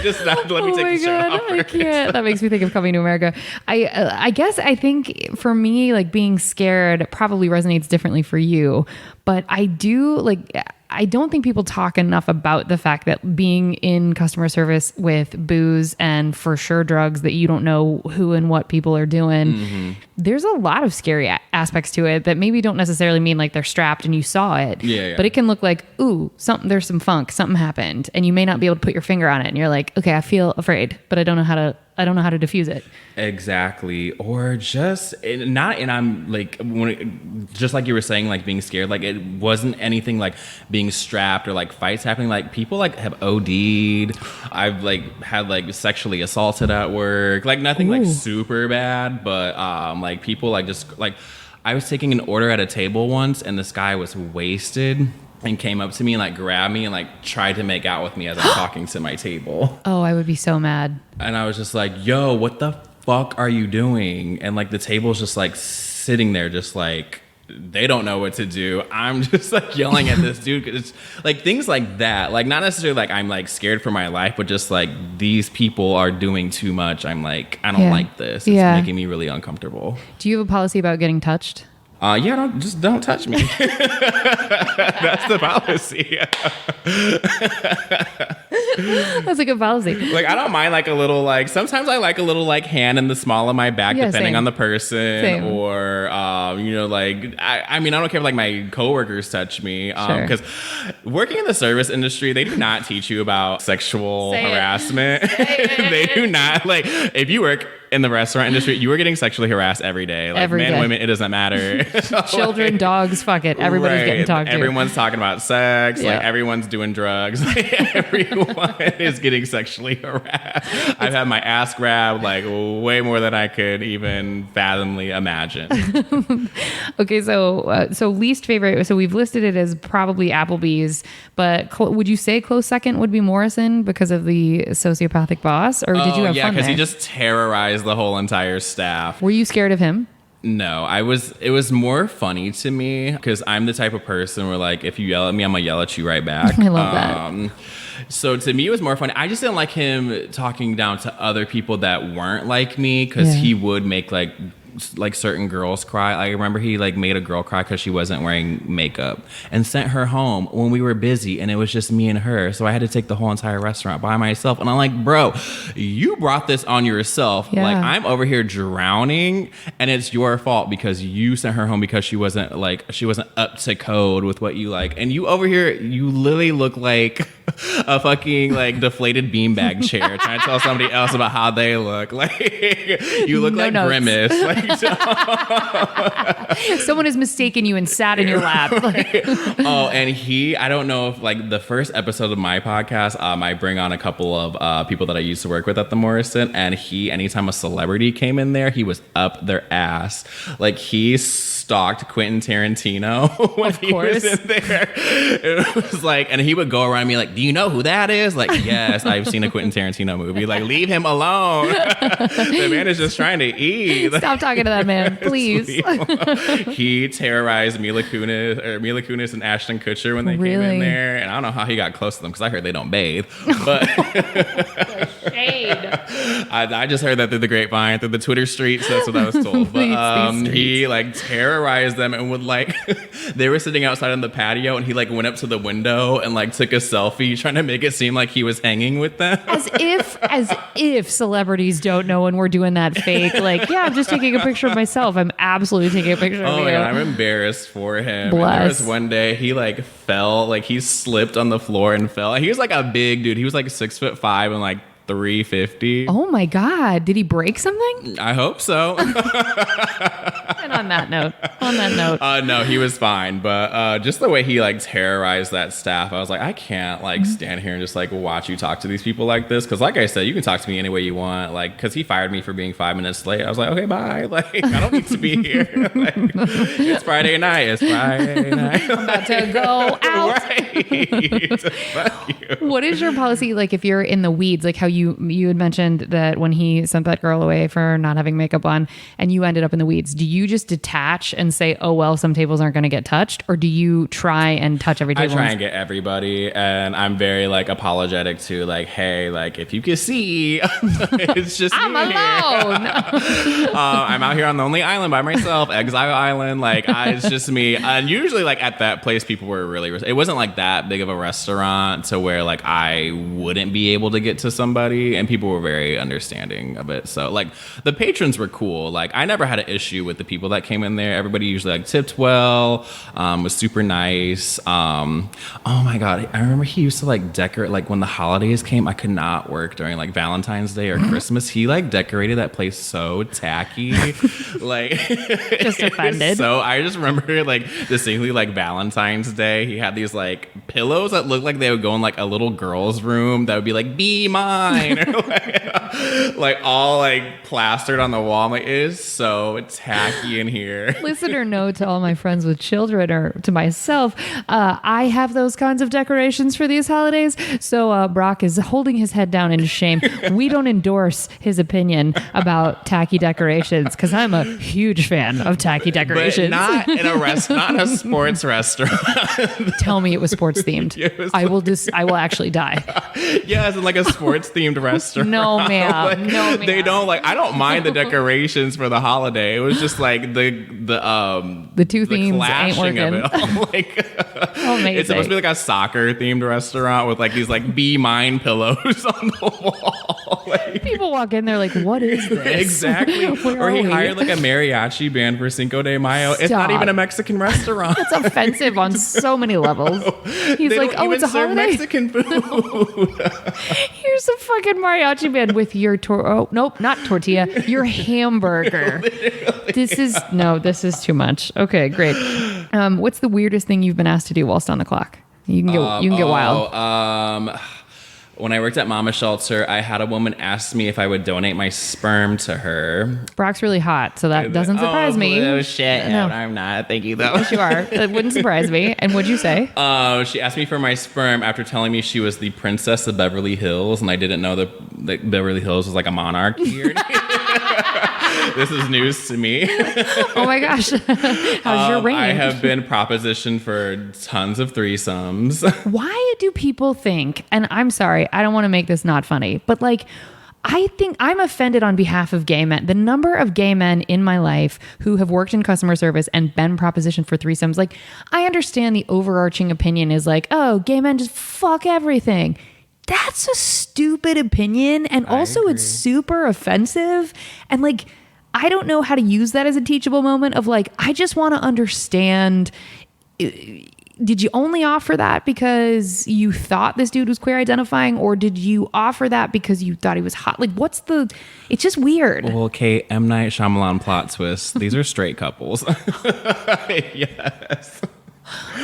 Just not let me take the shirt off. I can't. That makes me think of Coming to America. I guess I think for me, like being scared probably resonates differently for you, but I don't think people talk enough about the fact that being in customer service with booze and for sure drugs that you don't know who and what people are doing, there's a lot of scary aspects to it that maybe don't necessarily mean like they're strapped and you saw it, but it can look like, ooh, there's some funk, something happened, and you may not be able to put your finger on it, and you're like, okay, I feel afraid, but I don't know how to diffuse it. Exactly. Or just not, and I'm like, just like you were saying, like being scared, like it wasn't anything like being strapped or like fights happening. Like people like have OD'd. I've like had like sexually assaulted at work, like nothing like super bad, but like people like just like, I was taking an order at a table once and this guy was wasted and came up to me and like grabbed me and like tried to make out with me as I'm talking to my table. Oh, I would be so mad. And I was just like, yo, what the fuck are you doing? And like the table's just like sitting there just like they don't know what to do. I'm just like yelling at this dude. It's like things like that. Like not necessarily like I'm like scared for my life, but just like these people are doing too much. I'm like, I don't like this. It's making me really uncomfortable. Do you have a policy about getting touched? Yeah, don't touch me. That's the policy. That's a good policy. Like I don't mind like a little like sometimes I like a little like hand in the small of my back depending on the person or like I mean I don't care if like my coworkers touch me because working in the service industry they do not teach you about sexual harassment. They do not. Like if you work in the restaurant industry, you were getting sexually harassed every day. Like Every men, day. women, it doesn't matter. Children, dogs, fuck it. Everybody's getting talked to. Everyone's talking about sex. Yeah. Like everyone's doing drugs. Everyone is getting sexually harassed. I've had my ass grabbed like way more than I could even fathomly imagine. Okay, so least favorite. So we've listed it as probably Applebee's, but would you say close second would be Morrison because of the sociopathic boss, or did you have fun because there? he just terrorized the whole entire staff. Were you scared of him? No, it was more funny to me because I'm the type of person where like if you yell at me, I'm gonna yell at you right back. I love that. So to me, it was more funny. I just didn't like him talking down to other people that weren't like me because he would make like certain girls cry. I remember he like made a girl cry because she wasn't wearing makeup and sent her home when we were busy and it was just me and her. So I had to take the whole entire restaurant by myself. And I'm like, bro, you brought this on yourself. Yeah. Like I'm over here drowning and it's your fault because you sent her home because she wasn't up to code with what you like. And you over here, you literally look like a fucking like deflated beanbag chair trying to tell somebody else about how they look. Like you look like notes. Grimace. Like, Someone has mistaken you and sat in your lap. oh, and I don't know if like the first episode of my podcast, I bring on a couple of people that I used to work with at the Morrison, and anytime a celebrity came in there, he was up their ass. Like he stalked Quentin Tarantino when he was in there. It was like, and he would go around me like, do you know who that is? Like, yes, I've seen a Quentin Tarantino movie. Like, leave him alone. The man is just trying to eat. Stop talking to that man, please. He terrorized Mila Kunis and Ashton Kutcher when they came in there, and I don't know how he got close to them because I heard they don't bathe. But Shade. I just heard that through the grapevine, through the Twitter streets. That's what I was told. But he like terrorized them and would like they were sitting outside on the patio, and he like went up to the window and like took a selfie, trying to make it seem like he was hanging with them. As if celebrities don't know when we're doing that fake. Like, yeah, I'm just taking a picture of myself. I'm absolutely taking a picture of you. Oh, I'm embarrassed for him. Bless. There was one day he like fell, like he slipped on the floor and fell. He was like a big dude. He was like 6'5" and like 350. Oh my God. Did he break something? I hope so. And on that note. No, he was fine. But just the way he like terrorized that staff, I was like, I can't like stand here and just like watch you talk to these people like this. Cause like I said, you can talk to me any way you want. Like, cause he fired me for being 5 minutes late. I was like, okay, bye. Like, I don't need to be here. Like, it's Friday night. I'm about to go out. Right. Fuck you. What is your policy like if you're in the weeds? Like how you had mentioned that when he sent that girl away for not having makeup on and you ended up in the weeds, do you just detach and say, oh, well, some tables aren't going to get touched? Or do you try and touch every table? I try and get everybody. And I'm very like apologetic to like, hey, like if you can see, it's just I'm me alone. I'm out here on Lonely Island by myself, Exile Island. Like it's just me. And usually like at that place, people were really, it wasn't like that big of a restaurant to where like I wouldn't be able to get to somebody, and people were very understanding of it. So like the patrons were cool. Like I never had an issue with the people that came in there. Everybody usually like tipped well, was super nice. Oh my God. I remember he used to like decorate, like when the holidays came, I could not work during like Valentine's Day or Christmas. He like decorated that place so tacky. Like just offended. So I just remember like distinctly like Valentine's Day, he had these like pillows that looked like they would go in like a little girl's room that would be like, be mine, or like all like plastered on the wall. I'm like, it is so tacky in here. Listener note to all my friends with children, or to myself, I have those kinds of decorations for these holidays. So Broc is holding his head down in shame. We don't endorse his opinion about tacky decorations because I'm a huge fan of tacky decorations. But not in a not a sports restaurant. Tell me it was sports themed. I will actually die. Yes, in like a sports themed restaurant. No, ma'am. Like, no, ma'am. They don't like. I don't mind the decorations for the holiday. It was just like the two themes ain't working. Of it all. Like, it's supposed to be like a soccer themed restaurant with like these like Be Mine pillows on the wall. Like, people walk in there like, what is this? Exactly. Or he hired like a mariachi band for Cinco de Mayo. Stop. It's not even a Mexican restaurant. It's offensive on so many levels. He's like, oh, it's a holiday. Mexican food. Here's There's a fucking mariachi band with your not tortilla, your hamburger. This is too much. Okay, great. What's the weirdest thing you've been asked to do whilst on the clock? You can get wild. When I worked at Mama Shelter, I had a woman ask me if I would donate my sperm to her. Broc's really hot, so that doesn't surprise me. Oh, shit. No, I'm not. Thank you, though. Yes, you are. That wouldn't surprise me. And what'd you say? She asked me for my sperm after telling me she was the princess of Beverly Hills, and I didn't know that Beverly Hills was like a monarchy. This is news to me. Oh, my gosh. How's your range? I have been propositioned for tons of threesomes. Why do people think, and I'm sorry, I don't want to make this not funny, but like, I think I'm offended on behalf of gay men. The number of gay men in my life who have worked in customer service and been propositioned for threesomes, like, I understand the overarching opinion is like, oh, gay men just fuck everything. That's a stupid opinion. And also it's super offensive. And like, I don't know how to use that as a teachable moment of like, I just want to understand, did you only offer that because you thought this dude was queer identifying, or did you offer that because you thought he was hot? Like, it's just weird. Well, okay, M. Night Shyamalan plot twist. These are straight couples. Yes.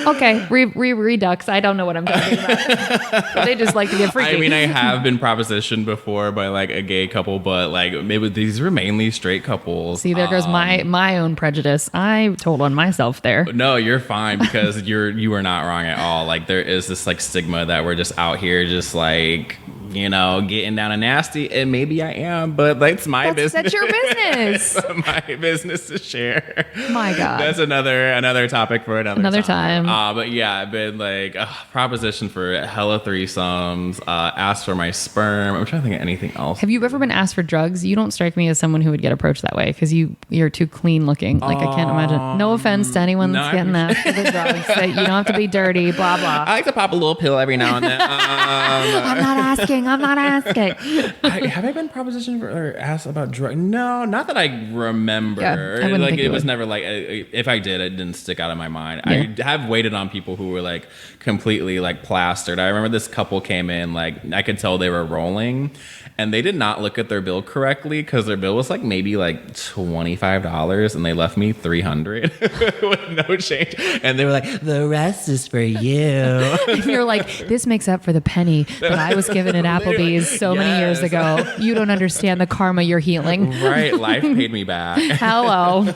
Okay, redux. I don't know what I'm talking about. They just like to get freaky. I mean, I have been propositioned before by like a gay couple, but like maybe these were mainly straight couples. See, there goes my own prejudice. I told on myself there. No, you're fine because you are not wrong at all. Like there is this like stigma that we're just out here just like, you know, getting down and nasty, and maybe I am, but that's my business. That's your business. My business to share. My God. That's another topic for another time. But yeah, I've been like propositioned for hella threesomes, asked for my sperm. I'm trying to think of anything else. Have you ever been asked for drugs? You don't strike me as someone who would get approached that way because you're too clean looking. Like I can't imagine. No offense to anyone that's getting asked for the drugs. That you don't have to be dirty. Blah blah. I like to pop a little pill every now and then. I'm not asking. Have I been propositioned or asked about drugs? No, not that I remember. Yeah, I wouldn't like think it was never like if I did, it didn't stick out of my mind. Yeah. I have waited on people who were like completely like plastered. I remember this couple came in, like I could tell they were rolling, and they did not look at their bill correctly because their bill was like maybe like $25, and they left me $300 with no change. And they were like, "The rest is for you." And you're like, "This makes up for the penny that I was given at Applebee's so many years ago. You don't understand the karma you're healing." Right, life paid me back. Hello.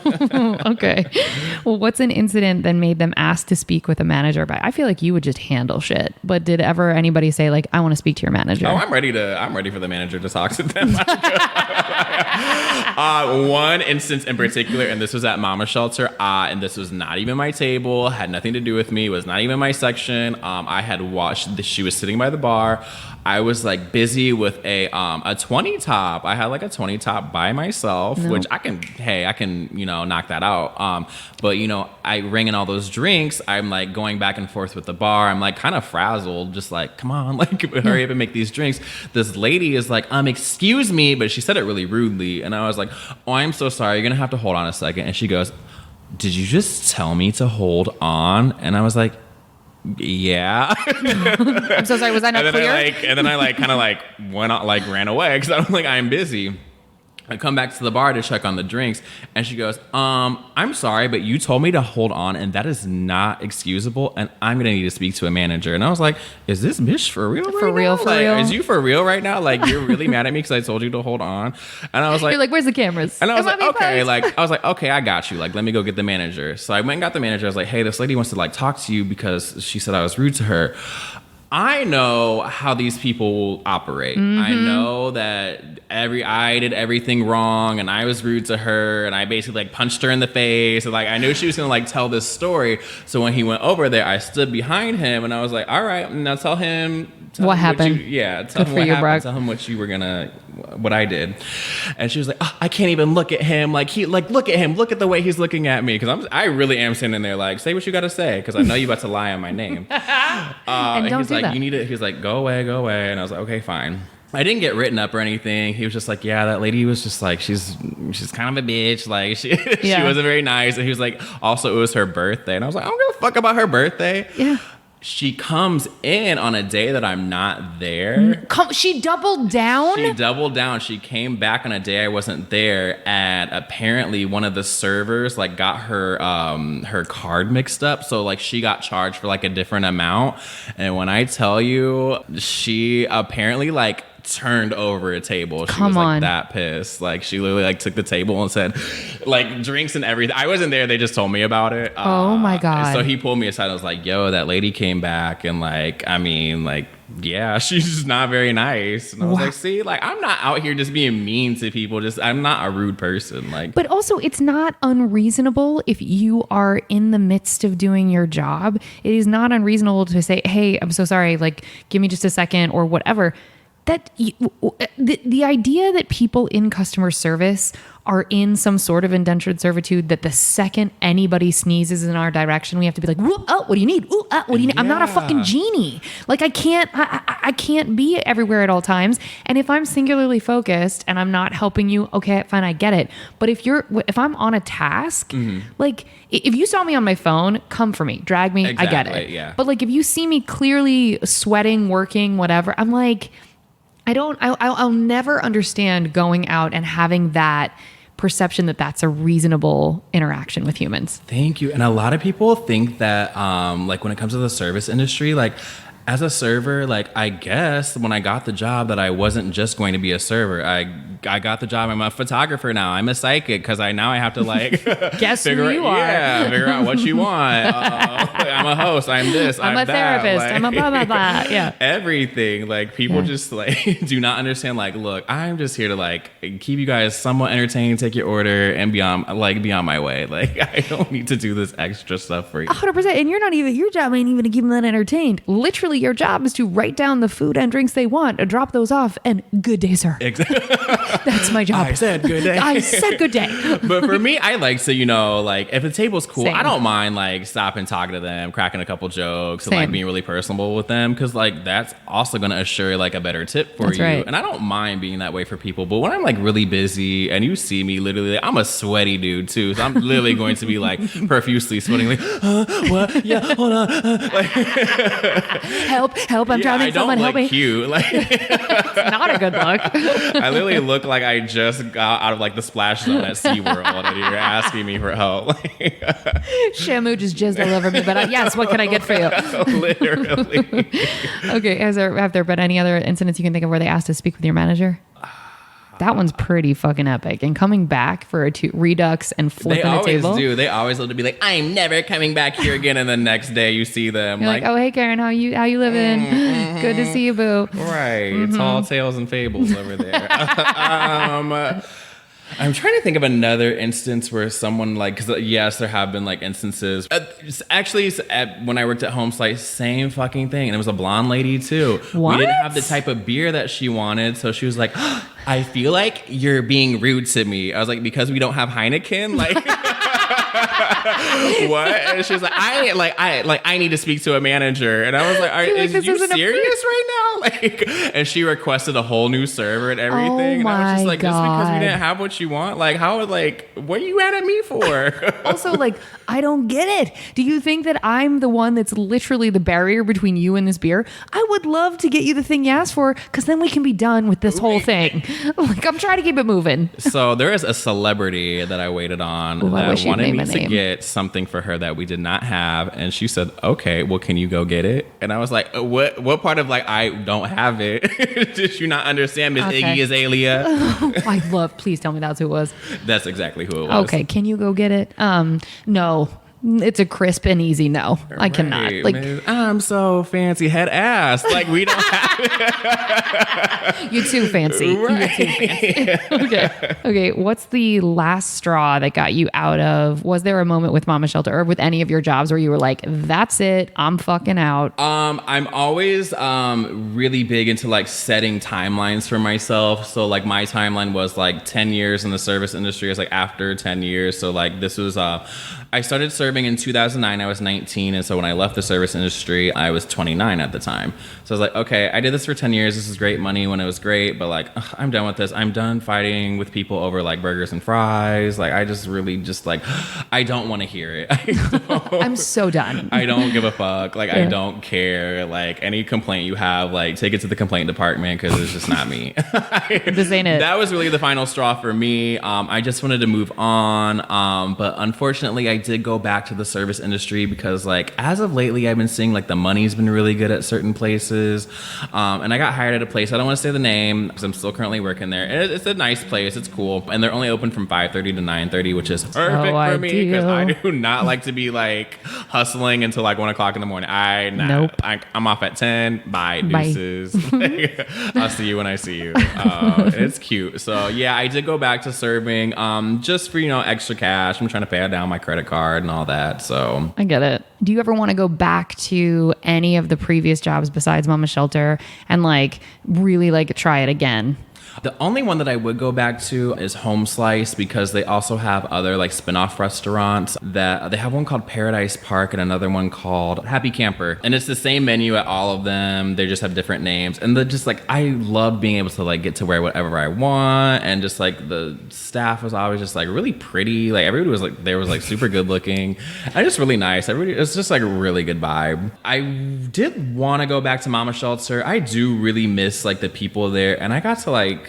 Okay. Well, what's an incident that made them ask to speak with a manager? But I feel like you would just handle shit. But did ever anybody say like, "I want to speak to your manager"? Oh, I'm ready for the manager to talk to them. One instance in particular, and this was at Mama Shelter, and this was not even my table, had nothing to do with me, was not even my section. I had watched, she was sitting by the bar. I was like busy with a 20 top. I had like a 20 top by myself, which I can, you know, knock that out. But you know, I ringing all those drinks. I'm like going back and forth with the bar. I'm like kind of frazzled, just like, come on, like hurry up and make these drinks. This lady is like, excuse me, but she said it really rudely. And I was like, oh, I'm so sorry. You're gonna have to hold on a second. And she goes, did you just tell me to hold on? And I was like, yeah. I'm so sorry. Was I not clear? And then I kind of went out, ran away because I'm like, I'm busy. I come back to the bar to check on the drinks, and she goes, I'm sorry, but you told me to hold on, and that is not excusable, and I'm going to need to speak to a manager. And I was like, is this bitch for real right now? For real? Is you for real right now? Like, you're really mad at me because I told you to hold on? And I was like... You're like, where's the cameras? And I was like, okay. Okay, I got you. Like, let me go get the manager. So I went and got the manager. I was like, hey, this lady wants to, talk to you because she said I was rude to her. I know how these people operate. Mm-hmm. I know that I did everything wrong, and I was rude to her, and I basically punched her in the face, and I knew she was gonna tell this story. So when he went over there, I stood behind him, and I was like, all right, now tell him what happened. Tell him what happened. Broc. Tell him what I did. And she was like, oh, I can't even look at him. Look at him. Look at the way he's looking at me. Because I really am standing there say what you got to say. Because I know you about to lie on my name. And don't he's do like, that. you need it. He's like, go away. And I was like, okay, fine. I didn't get written up or anything. He was just like, yeah, that lady was just she's kind of a bitch. She wasn't very nice. And he was like, also, it was her birthday. And I was like, I don't give a fuck about her birthday. Yeah. she comes in on a day that I'm not there. She doubled down? She doubled down. She came back on a day I wasn't there, and apparently one of the servers like got her her card mixed up, so like she got charged for like a different amount. And when I tell you, she apparently like turned over a table. She was like that pissed. Like she literally like took the table and said like drinks and everything. I wasn't there. They just told me about it. Oh my God. So he pulled me aside. I was like, yo, that lady came back and like, I mean, like, yeah, she's just not very nice. And I was like, see, like, I'm not out here just being mean to people. I'm not a rude person. Like, but also it's not unreasonable if you are in the midst of doing your job. It is not unreasonable to say, hey, I'm so sorry. Like, give me just a second or whatever. The idea that people in customer service are in some sort of indentured servitude, that the second anybody sneezes in our direction, we have to be like, oh, what do you need? Ooh, what do you need? I'm not a fucking genie. Like I can't be everywhere at all times. And if I'm singularly focused and I'm not helping you, okay, fine, I get it. But if I'm on a task, like if you saw me on my phone, come for me, drag me, I get it. Yeah. But like if you see me clearly sweating, working, whatever, I'm like, I'll never understand going out and having that perception that that's a reasonable interaction with humans. Thank you. And a lot of people think that, like when it comes to the service industry, like as a server, like I guess when I got the job that I wasn't just going to be a server. I got the job. I'm a photographer now. I'm a psychic because I have to like guess who you are. Yeah, figure out what you want. I'm a host. I'm this. I'm a therapist. Like, I'm a blah blah blah. Yeah, everything. Like people just like do not understand. Like, look, I'm just here to like keep you guys somewhat entertained, take your order, and be on my way. Like I don't need to do this extra stuff for you. 100%. And your job ain't even to keep them that entertained. Literally, your job is to write down the food and drinks they want, drop those off, and good day, sir. Exactly. That's my job. I said good day. I said good day. But for me, I like to, like if the table's cool, Same. I don't mind like stopping, talking to them, cracking a couple jokes, and Same. like being really personable with them, because like that's also going to assure like a better tip for That's you. right. And I don't mind being that way for people. But when I'm like really busy and you see me, literally, I'm a sweaty dude too, so I'm literally going to be like profusely sweating, like, what? Yeah, hold on. Like, help! I'm drowning. Someone help me. Cute. Like, it's not a good look. I literally look like I just got out of like the splash zone at SeaWorld and you're asking me for help. Shamu just jizzed all over me, but yes, what can I get for you? Literally. Okay, have there been any other incidents you can think of where they asked to speak with your manager? That one's pretty fucking epic. And coming back for a redux and flipping a table. They always do. They always love to be like, I'm never coming back here again. And the next day you see them. You're like, oh, hey, Karen, how you living? Good to see you, boo. Right. Tall tales and fables over there. I'm trying to think of another instance where someone like, because yes, there have been like instances. Actually, when I worked at Home Slice, same fucking thing. And it was a blonde lady too. What? We didn't have the type of beer that she wanted. So she was like, I feel like you're being rude to me. I was like, because we don't have Heineken? Like, what? And she was like, I need to speak to a manager. And I was like, is you serious right now? Like, and she requested a whole new server and everything. Oh and I was just like, God. just because we didn't have what you want? Like, how, like, what are you mad at me for? Also, like, I don't get it. Do you think that I'm the one that's literally the barrier between you and this beer? I would love to get you the thing you asked for, because then we can be done with this whole thing. Like, I'm trying to keep it moving. So there is a celebrity that I waited on that wanted me to get something for her that we did not have. And she said, okay, well, can you go get it? And I was like, what part of like, I don't have it? Did you not understand Miss Iggy Azalea? Please tell me that's who it was. That's exactly who it was. Okay, can you go get it? No. It's a crisp and easy no. I cannot. Like, man, I'm so fancy, head ass. Like, we don't have it. You're too fancy. Right. You're too fancy. Okay. What's the last straw that got you out of? Was there a moment with Mama Shelter or with any of your jobs where you were like, "That's it, I'm fucking out"? I'm always really big into like setting timelines for myself. So like my timeline was like 10 years in the service industry. It's like after 10 years. So like this was I started serving serving in 2009. I was 19. And so when I left the service industry, I was 29 at the time. So I was like, okay, I did this for 10 years. This is great money when it was great. But like, ugh, I'm done with this. I'm done fighting with people over like burgers and fries. Like, I just really just like, I don't want to hear it. I'm so done. I don't give a fuck. Like, I don't care. Like, any complaint you have, like, take it to the complaint department because it's just not me. This ain't it. That was really the final straw for me. I just wanted to move on. But unfortunately, I did go back to the service industry because, like, as of lately, I've been seeing, like, the money's been really good at certain places. And I got hired at a place. I don't want to say the name because I'm still currently working there. And it's a nice place. It's cool. And they're only open from 5:30 to 9:30, which is perfect for me because I do not like to be, like, hustling until, like, 1 o'clock in the morning. I'm off at 10. Bye, deuces. I'll see you when I see you. It's cute. So, yeah, I did go back to serving just for, extra cash. I'm trying to pay down my credit card and all that. So I get it. Do you ever want to go back to any of the previous jobs besides Mama Shelter and like really like try it again? The only one that I would go back to is Home Slice because they also have other like spin-off restaurants that they have one called Paradise Park and another one called Happy Camper. And it's the same menu at all of them. They just have different names. And they're just like, I love being able to like get to wear whatever I want. And just like the staff was always just like really pretty. Like everybody was like, they was like super good looking and just really nice. Everybody, it's just like a really good vibe. I did want to go back to Mama Shelter. I do really miss like the people there. And I got to like,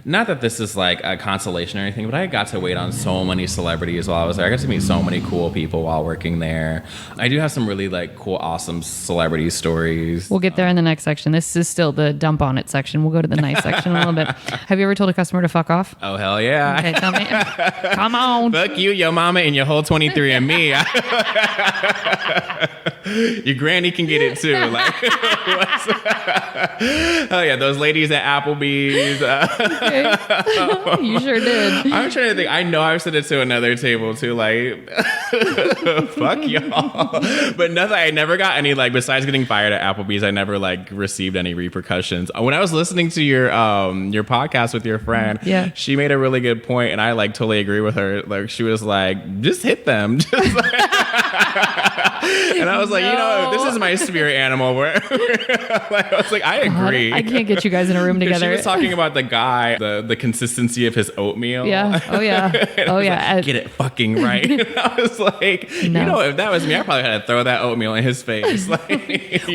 not that this is like a consolation or anything, but I got to wait on so many celebrities while I was there. I got to meet so many cool people while working there. I do have some really like cool, awesome celebrity stories. We'll get there in the next section. This is still the dump on it section. We'll go to the nice section in a little bit. Have you ever told a customer to fuck off? Oh, hell yeah. Okay, tell me. Come on. Fuck you, your mama, and your whole 23 and me. Your granny can get it too. Like, oh yeah, those ladies at Applebee's. You sure did. I'm trying to think. I know I've said it to another table too. Like, fuck y'all. But nothing. I never got any like. Besides getting fired at Applebee's, I never like received any repercussions. When I was listening to your podcast with your friend, she made a really good point, and I like totally agree with her. Like, she was like, just hit them. Just like, and I was like, this is my spirit animal. Where like, I was like, I agree. I can't get you guys in a room together. She was talking about the guy, the consistency of his oatmeal. Yeah. Oh yeah. Oh yeah. Like, get it fucking right. And I was like, if that was me, I probably had to throw that oatmeal in his face. Like,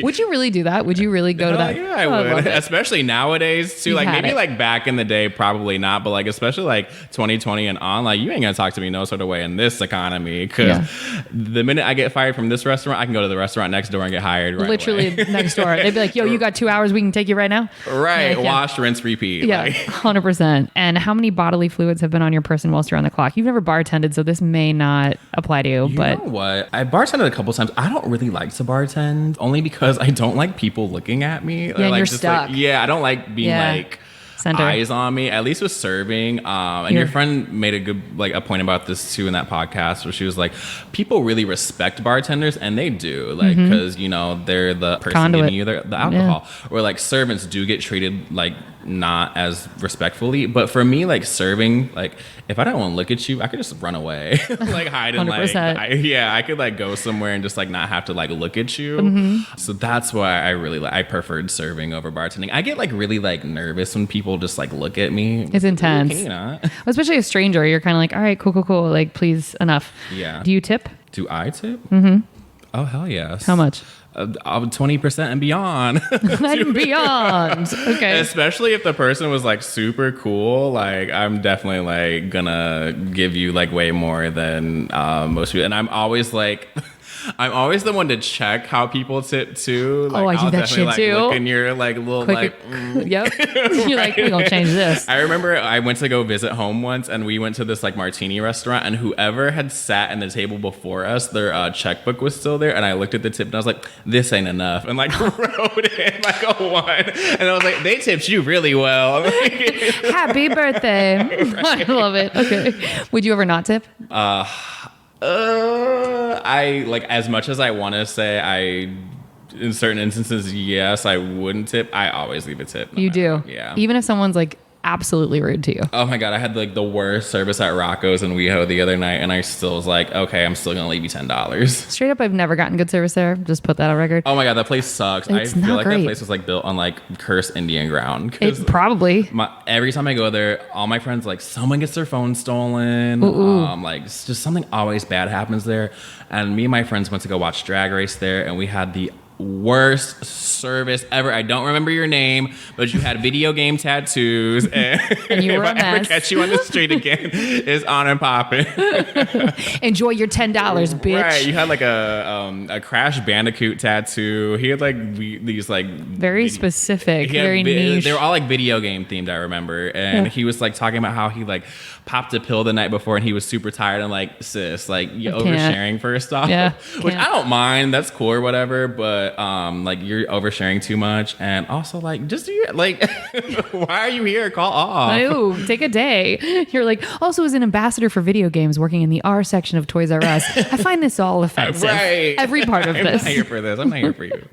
would you really do that? Would you really go to that? Yeah, I would. Especially nowadays too. Like maybe like back in the day, probably not. But like especially like 2020 and on, like you ain't gonna talk to me no sort of way in this economy. Because the minute I get fired from this restaurant, I can go to the restaurant next door and get hired. Literally next door. They'd be like, yo, you got 2 hours. We can take you right now. Right. Like, wash, rinse, repeat. Yeah. Like. 100%. And how many bodily fluids have been on your person whilst you're on the clock? You've never bartended, so this may not apply to you. You know what? I bartended a couple times. I don't really like to bartend, only because I don't like people looking at me. Yeah, and like, you're just stuck. Like, I don't like being like center. Eyes on me, at least with serving. And your friend made a good a point about this too in that podcast where she was like, people really respect bartenders, and they do, like, because they're the person giving you the alcohol. Or like servants do get treated like not as respectfully, but for me, like serving, like if I don't want to look at you, I could just run away, like hide and like I could like go somewhere and just like not have to like look at you. So that's why I preferred serving over bartending. I get like really like nervous when people just like look at me. It's intense. Can you not? Especially a stranger, you're kind of like, all right, cool, like please, enough. Yeah. Do you tip? Do I tip? Oh hell yes. How much? 20% and beyond. And beyond. Okay. Especially if the person was like super cool, like I'm definitely like gonna give you like way more than most people. And I'm always the one to check how people tip too. Like, I do that shit too. Look in your like little yep. You're like, we're gonna change this. I remember I went to go visit home once, and we went to this like martini restaurant, and whoever had sat in the table before us, their checkbook was still there, and I looked at the tip and I was like, this ain't enough, and like wrote in like a 1, and I was like, they tipped you really well. Happy birthday. Right. I love it. Okay. Would you ever not tip? I like, as much as I want to say in certain instances, yes, I wouldn't tip. I always leave a tip. You do? Yeah. Even if someone's like absolutely rude to you? Oh my God, I had like the worst service at Rocco's in WeHo the other night, and I still was like, okay, I'm still gonna leave you $10. Straight up, I've never gotten good service there. Just put that on record. Oh my God, that place sucks. It's I feel not like great. that place was like built on like cursed Indian ground. It probably. Every time I go there, all my friends like someone gets their phone stolen. Like it's just something always bad happens there. And me and my friends went to go watch Drag Race there, and we had the worst service ever. I don't remember your name, but you had video game tattoos, and you were if a I ever mess. catch you on the street again, it's on and popping. Enjoy your $10, bitch. Right, you had like a Crash Bandicoot tattoo. He had like these like Very specific, very niche. They were all like video game themed, I remember. And he was like talking about how he like popped a pill the night before and he was super tired. And like, sis, like you oversharing first off. Yeah, which I don't mind. That's cool or whatever. But like you're oversharing too much. And also like just like why are you here? Call off. Ew, take a day. You're like, also as an ambassador for video games working in the R section of Toys R Us, I find this all offensive. Right. Every part of I'm this. not here for this. I'm not here for you.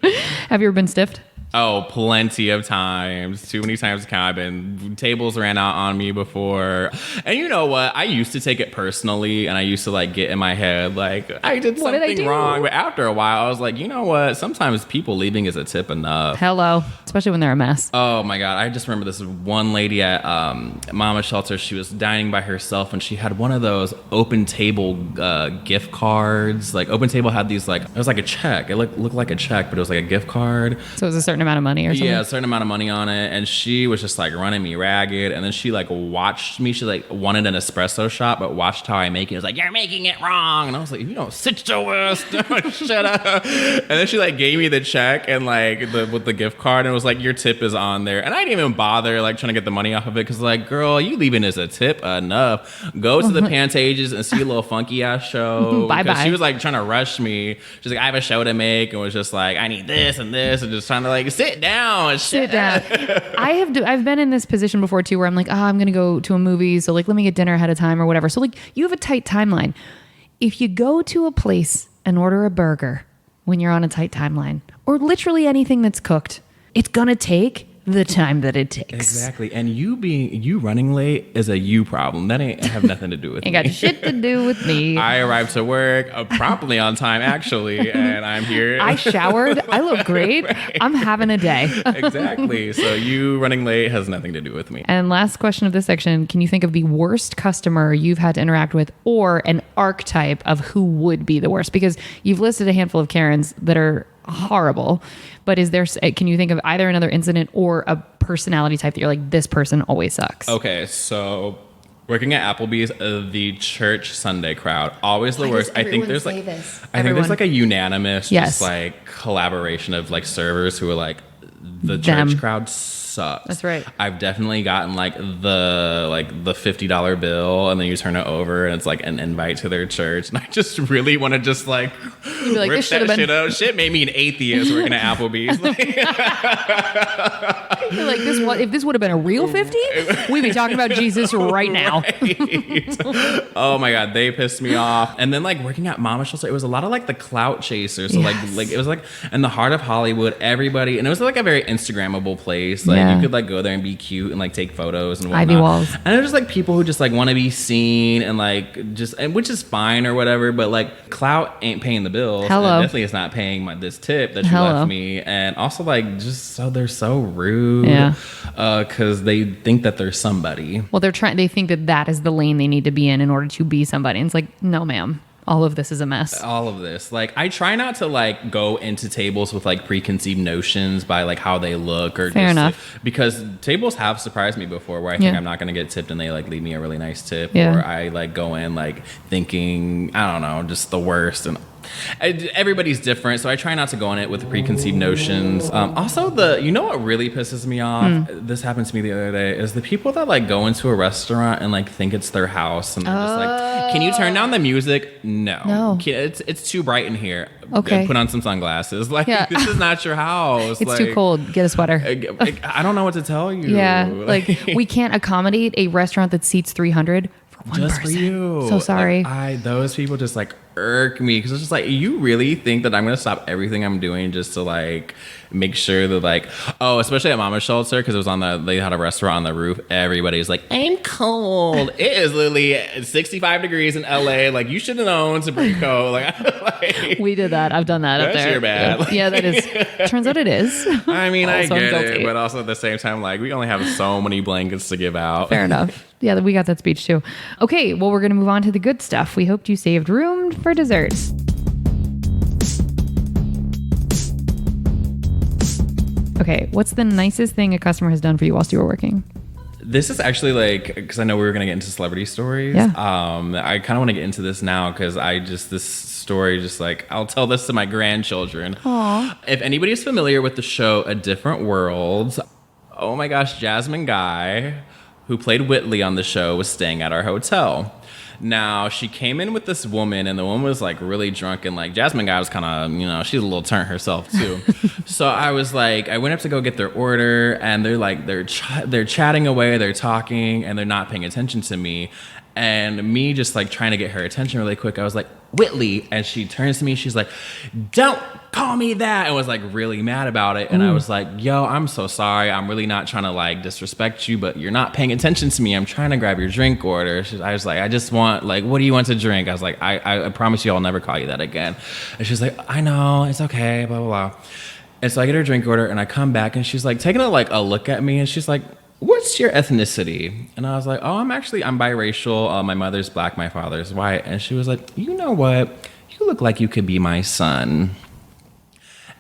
Have you ever been stiffed? Oh, plenty of times. Too many times to count. I've been tables ran out on me before. And you know what? I used to take it personally, and I used to like get in my head like I did What did I something do? wrong. But after a while, I was like, you know what? Sometimes people leaving is a tip enough. Hello. Especially when they're a mess. Oh my God. I just remember this one lady at Mama Shelter. She was dining by herself and she had one of those open table gift cards. Like open table had these like, it was like a check. It looked like a check, but it was like a gift card. So it was a certain amount of money or something? Yeah, a certain amount of money on it. And she was just like running me ragged. And then she like watched me. She like wanted an espresso shot, but watched how I make it. It was like, you're making it wrong. And I was like, you don't sit your ass down. Shut up. And then she like gave me the check and like with the gift card and was like, your tip is on there. And I didn't even bother like trying to get the money off of it because like, girl, you leaving as a tip enough. Go to the Pantages and see a little funky ass show. Bye bye. She was like trying to rush me. She's like, I have a show to make, and was just like, I need this and this, and just trying to like sit down. Sit down. I've been in this position before too, where I'm like, I'm gonna go to a movie, so like let me get dinner ahead of time or whatever. So like you have a tight timeline. If you go to a place and order a burger when you're on a tight timeline, or literally anything that's cooked, it's gonna take the time that it takes. Exactly. And you running late is a you problem. That ain't have nothing to do with Ain't me. got shit to do with me. I arrived to work promptly on time, actually, and I'm here. I showered. I look great. Right. I'm having a day. Exactly. So you running late has nothing to do with me. And last question of this section, can you think of the worst customer you've had to interact with or an archetype of who would be the worst? Because you've listed a handful of Karens that are horrible, but can you think of either another incident or a personality type that you're like, this person always sucks? Okay, so working at Applebee's, the church Sunday crowd, always the worst. I think there's like there's like a unanimous just like collaboration of like servers who are like the church crowd sucks. That's right. I've definitely gotten like the $50 bill and then you turn it over and it's like an invite to their church, and I just really want to just like, you'd be like, rip this should have been shit up. Shit made me an atheist working at Applebee's. You're like, if this would have been a real 50, we'd be talking about Jesus right now. Right. Oh my God, they pissed me off. And then like working at Mama Shelter, it was a lot of like the clout chasers. So like it was like in the heart of Hollywood, everybody, and it was like a very Instagrammable place. Like you could like go there and be cute and like take photos and whatnot. Ivy walls. And it was just like people who just like want to be seen and like which is fine or whatever, but like clout ain't paying the bills. Hello. And definitely it's not paying this tip that you left me. And also like just they're so rude. Yeah. Because they think that they're somebody. Well, they think that is the lane they need to be in order to be somebody. And it's like, no, ma'am. All of this is a mess. All of this. Like, I try not to like go into tables with like preconceived notions by like how they look or Fair enough. Because tables have surprised me before where I think I'm not going to get tipped and they like leave me a really nice tip, or I like go in like thinking, I don't know, just the worst. And everybody's different, so I try not to go in it with preconceived notions. Also, you know what really pisses me off? This happened to me the other day. Is the people that like go into a restaurant and like think it's their house and they're just like, "Can you turn down the music?" No. It's too bright in here. Okay. Put on some sunglasses. Like this is not your house. It's too cold. Get a sweater. I don't know what to tell you. Yeah, like we can't accommodate a restaurant that seats 300 for one just person. for you. So sorry. Like, those people just like irk me because it's just like, you really think that I'm gonna stop everything I'm doing just to like make sure that like, oh, especially at Mama's Shelter, because it was they had a restaurant on the roof. Everybody's like, I'm cold. It is literally 65 degrees in LA. Like, you should have known to bring a coat. Like, we did that. I've done that up there. That's your bad. Yeah, that is. Turns out it is. I mean, I get guilty. it, but also at the same time, like, we only have so many blankets to give out. Fair enough. Yeah, we got that speech too. Okay, well, we're going to move on to the good stuff. We hoped you saved room for desserts. Okay, what's the nicest thing a customer has done for you whilst you were working? This is actually like, because I know we were going to get into celebrity stories. Yeah. I kind of want to get into this now because this story, just like, I'll tell this to my grandchildren. Aww. If anybody is familiar with the show A Different World, oh my gosh, Jasmine Guy, who played Whitley on the show, was staying at our hotel. Now, she came in with this woman, and the woman was like really drunk, and like Jasmine Guy was kind of, she's a little turnt herself too. So I was like, I went up to go get their order, and they're like, they're chatting away, they're talking, and they're not paying attention to me. And me just like trying to get her attention really quick, I was like, Whitley. And she turns to me, she's like, don't call me that. And was like really mad about it. And I was like, yo, I'm so sorry. I'm really not trying to like disrespect you, but you're not paying attention to me. I'm trying to grab your drink order. I was like, I just want, like, what do you want to drink? I was like, I promise you I'll never call you that again. And she's like, I know, it's okay, blah, blah, blah. And so I get her drink order, and I come back, and she's like taking a look at me, and she's like, what's your ethnicity? And I was like, oh, I'm biracial. My mother's black, my father's white. And she was like, you know what? You look like you could be my son.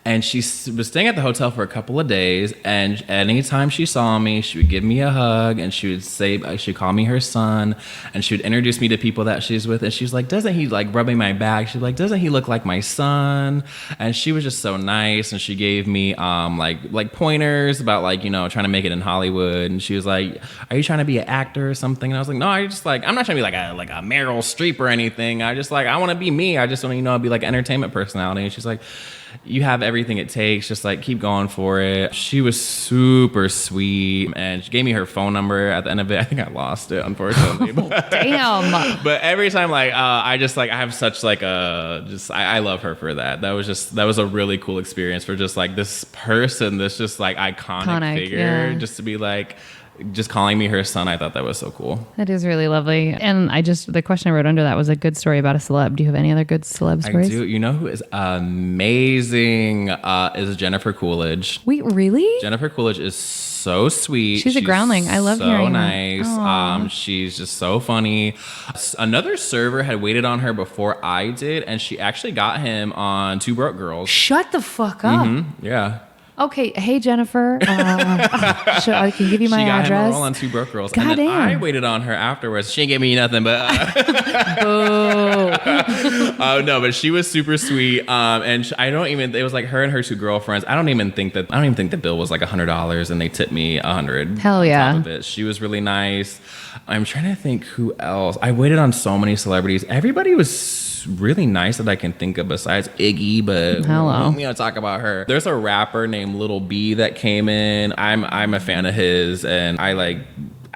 And she was staying at the hotel for a couple of days, and anytime she saw me, she would give me a hug, and she would say, she'd call me her son, and she would introduce me to people that she's with, and she's like, doesn't he, like, rubbing my back, she's like, doesn't he look like my son? And she was just so nice, and she gave me, like pointers about, like, trying to make it in Hollywood, and she was like, are you trying to be an actor or something? And I was like, no, I'm not trying to be like a Meryl Streep or anything, I want to be me, I just want to, be like an entertainment personality. And she's like, you have everything it takes, just like keep going for it. She was super sweet, and she gave me her phone number at the end of it. I think I lost it, unfortunately. Damn. But every time, like, I have such like I love her for that. That was a really cool experience for just like this person, this just like iconic figure, yeah. Just to be like, just calling me her son. I thought that was so cool. That is really lovely. And the question I wrote under that was a good story about a celeb. Do you have any other good celeb stories? I do. You know who is amazing is Jennifer Coolidge. Wait, really? Jennifer Coolidge is so sweet. She's a groundling. I love hearing her. So nice. She's just so funny. Another server had waited on her before I did, and she actually got him on Two Broke Girls. Shut the fuck up. Mm-hmm. Yeah. Okay, hey Jennifer, I can give you my address. She got him a role on Two Broke Girls, God and then damn. I waited on her afterwards. She didn't give me nothing, but no, but she was super sweet. And it was like her and her two girlfriends. I don't even think the bill was like $100, and they tipped me $100. Hell yeah! On top of it. She was really nice. I'm trying to think who else. I waited on so many celebrities. Everybody was really nice that I can think of besides Iggy, but hello. We don't talk about her. There's a rapper named Lil B that came in. I'm a fan of his, and I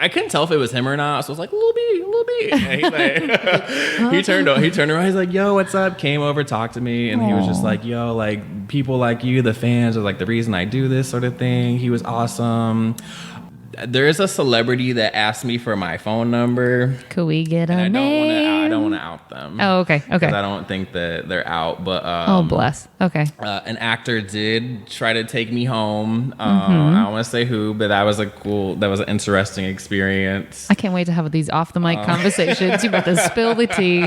couldn't tell if it was him or not, so I was like, Lil B. And he turned around, he's like, yo, what's up? Came over, talked to me, and He was just like, yo, like, people like you, the fans, are like the reason I do this sort of thing. He was awesome. There is a celebrity that asked me for my phone number. Could we get a name? I don't want to out them. Oh, okay. Because I don't think that they're out. But oh, bless. Okay. An actor did try to take me home. I don't want to say who, but that was an interesting experience. I can't wait to have these off the mic conversations. You're about to spill the tea.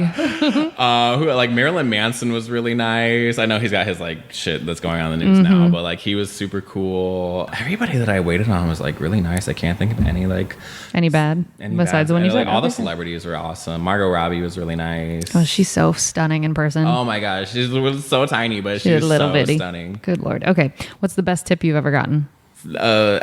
Like Marilyn Manson was really nice. I know he's got his like shit that's going on in the news now, but like he was super cool. Everybody that I waited on was like really nice. I can't think of any bad besides the one you said. All the celebrities were awesome. Margot Robbie was really nice. Oh, she's so stunning in person. Oh my gosh, she was so tiny, but she was little so bitty. Stunning. Good Lord. Okay, what's the best tip you've ever gotten? There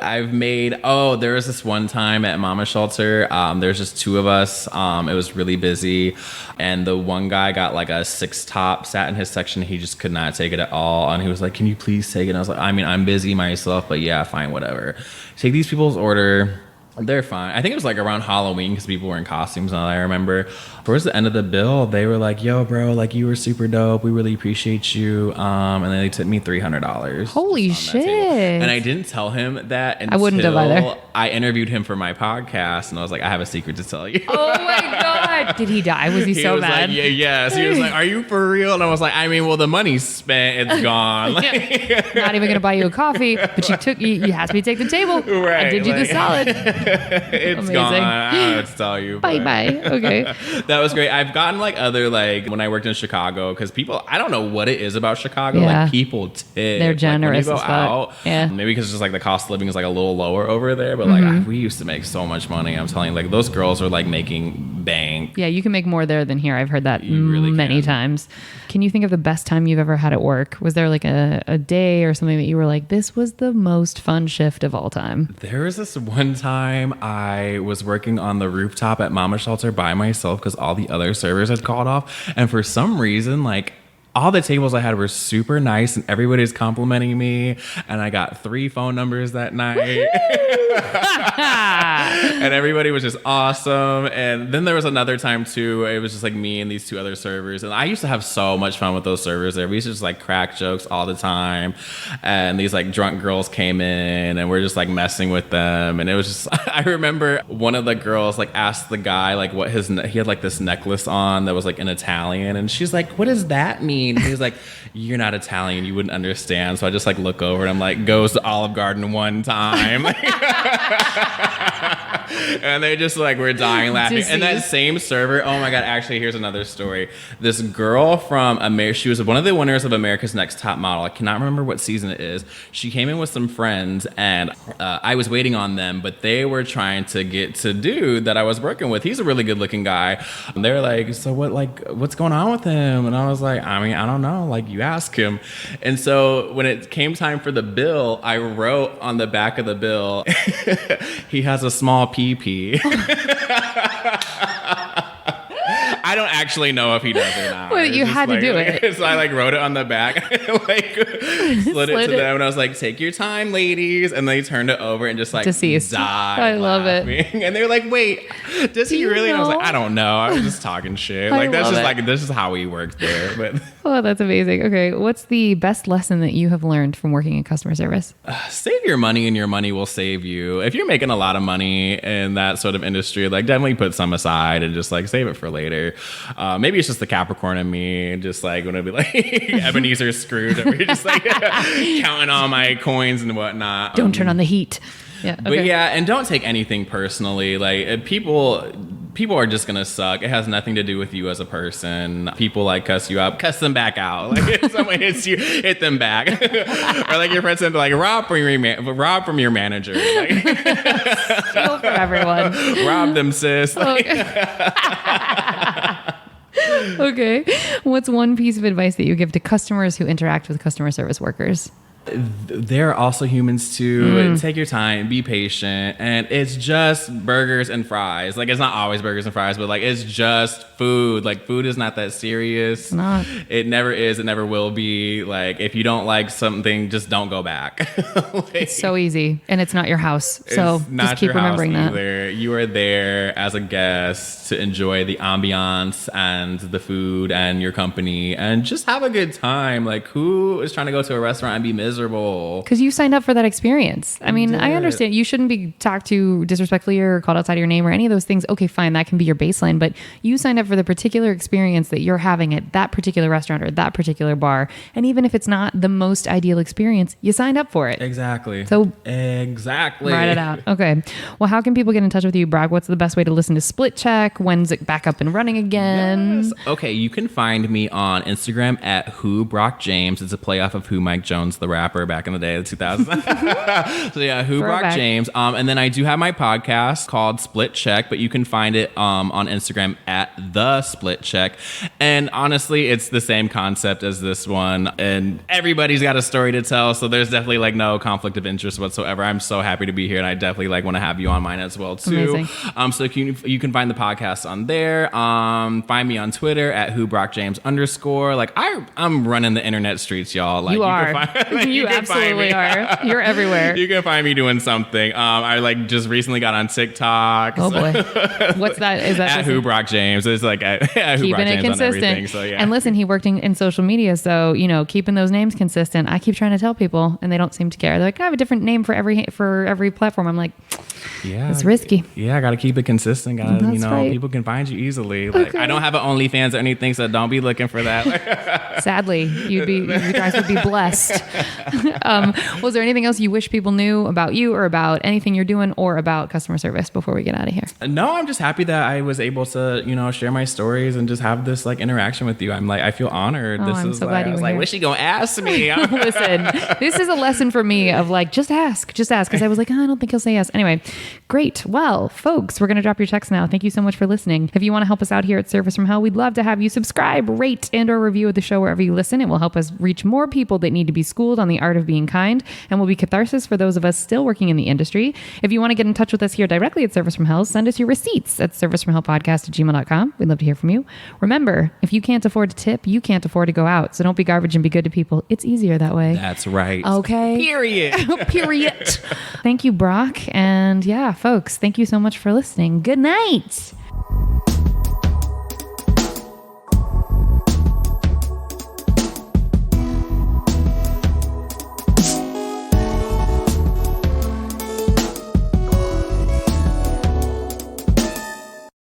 was this one time at Mama's Shelter. There's just two of us. It was really busy, and the one guy got like a 6 top, sat in his section. He just could not take it at all, and he was like, "Can you please take it?" And I was like, "I mean, I'm busy myself, but yeah, fine, whatever." Take these people's order. They're fine. I think it was like around Halloween because people were in costumes. And I remember towards the end of the bill, they were like, "Yo, bro, like you were super dope. We really appreciate you." And then they tipped me $300. Holy shit! And I didn't tell him that until I wouldn't have either. I interviewed him for my podcast, and I was like, "I have a secret to tell you." Oh my god! Did he die? Was he so was mad? Like, yeah, yes. He was like, "Are you for real?" And I was like, "I mean, well, the money's spent. It's gone." Not even gonna buy you a coffee, but you asked me to take the table. Right, I did you the solid. It's Amazing. gone. I don't know what to tell you. Bye. Okay. That was great. I've gotten like other like when I worked in Chicago because people, I don't know what it is about Chicago. Yeah. Like people tip. They're generous Like, when you go as fuck. out, Yeah. maybe because just like the cost of living is like a little lower over there. But like we used to make so much money. I'm telling you, like those girls are like making bank. Yeah, you can make more there than here. I've heard that You really many can. times. Can you think of the best time you've ever had at work? Was there like a day or something that you were like, this was the most fun shift of all time? There was this one time I was working on the rooftop at Mama Shelter by myself because all the other servers had called off. And for some reason, like all the tables I had were super nice and everybody's complimenting me. And I got 3 phone numbers that night. And everybody was just awesome. And then there was another time too. It was just like me and these 2 other servers. And I used to have so much fun with those servers there. We used to just like crack jokes all the time. And these like drunk girls came in and we're just like messing with them. And it was just, I remember one of the girls like asked the guy like what he had like this necklace on that was like in Italian. And she's like, "What does that mean?" And he was like, "You're not Italian. You wouldn't understand." So I just like look over and I'm like, "Goes to Olive Garden one time." And they just like were dying laughing. Disease. And that same server, oh my God, actually, here's another story. This girl from America, she was one of the winners of America's Next Top Model. I cannot remember what season it is. She came in with some friends and I was waiting on them, but they were trying to get to dude that I was working with. He's a really good looking guy. And they were like, "So what's going on with him?" And I was like, "I mean, I don't know. Like you ask him." And so when it came time for the bill, I wrote on the back of the bill, "He has a small PP." I don't actually know if he does or not. Well, you It's just had to like- do it. So I like wrote it on the back, like slid it to them, and I was like, "Take your time, ladies." And they turned it over and just like Deceased. died. I love it. laughing. And they were like, "Wait, does he you really?" And I was like, know? "I don't know. I was just talking shit. I Like that's love just it. like this is how he works there." But Oh, that's amazing. Okay. What's the best lesson that you have learned from working in customer service? save your money, and your money will save you. If you're making a lot of money in that sort of industry, like definitely put some aside and just like save it for later. Maybe it's just the Capricorn in me, just like when it'd be like Ebenezer Scrooge, over here, just like counting all my coins and whatnot. Don't turn on the heat. Yeah. Okay. But yeah, and don't take anything personally. Like people are just gonna suck. It has nothing to do with you as a person. People like cuss you out, cuss them back out. Like if someone hits you, hit them back. Or like your friend said, like rob from your manager. Like, Steal from everyone. rob them, sis. Like, Okay. What's one piece of advice that you give to customers who interact with customer service workers? they're also humans too. Take your time, be patient, and it's just burgers and fries. Like it's not always burgers and fries, but like it's just food. Like food is not that serious. It's not. It never is. It never will be. Like if you don't like something, just don't go back. Like, It's so easy, and it's not your house. So it's not just keep your house remembering that. either. You are there as a guest to enjoy the ambiance and the food and your company and just have a good time. Like who is trying to go to a restaurant and be miserable? Because you signed up for that experience. I mean, I did. understand you shouldn't be talked to disrespectfully or called outside of your name or any of those things. Okay, fine, that can be your baseline. But you signed up for the particular experience that you're having at that particular restaurant or that particular bar. And even if it's not the most ideal experience, you signed up for it. Exactly. So exactly. write it out. Okay. Well, how can people get in touch with you, Broc? What's the best way to listen to Split Check? When's it back up and running again? Yes. Okay, you can find me on Instagram at Who Broc James. It's a playoff of Who Mike Jones, the rapper back in the day, the 2000s. So yeah, Who Throwback. Broc James. And then I do have my podcast called Split Check, but you can find it on Instagram at The Split Check. And honestly, it's the same concept as this one. And everybody's got a story to tell, so there's definitely like no conflict of interest whatsoever. I'm so happy to be here, and I definitely like want to have you on mine as well too. Amazing. So you can find the podcast on there. Find me on Twitter at WhoBrockJames_. Like I'm running the internet streets, y'all. Like You are. Can find, like, You can find absolutely me. are. You're everywhere. You can find me doing something. I like just recently got on TikTok. Oh boy. What's that? Is that at who Broc James? It's like at who keeping Broc it James on everything. consistent? So yeah. And listen, he worked in social media, so keeping those names consistent. I keep trying to tell people, and they don't seem to care. They're like, I have a different name for every platform. I'm like, yeah, it's risky. Yeah, I got to keep it consistent, guys. That's right. People can find you easily. Like, Okay. I don't have an OnlyFans or anything, so don't be looking for that. Sadly, you guys would be blessed. Was there anything else you wish people knew about you or about anything you're doing or about customer service before we get out of here? No, I'm just happy that I was able to, share my stories and just have this like interaction with you. I feel honored. I'm so glad you were here. what's she gonna ask me? Listen, this is a lesson for me of like, just ask. Because I was like, I don't think he'll say yes. Anyway, great. Well, folks, we're going to drop your text now. Thank you so much for listening. If you want to help us out here at Service from Hell, we'd love to have you subscribe, rate, and or review the show wherever you listen. It will help us reach more people that need to be schooled on the art of being kind and will be catharsis for those of us still working in the industry. If you want to get in touch with us here directly at Service from Hell, send us your receipts at servicefromhellpodcast@gmail.com. We'd love to hear from you. Remember, if you can't afford to tip, you can't afford to go out. So don't be garbage and be good to people. It's easier that way. That's right. Okay. Period. Period. Thank you, Broc. And yeah, folks, thank you so much for listening. Good night.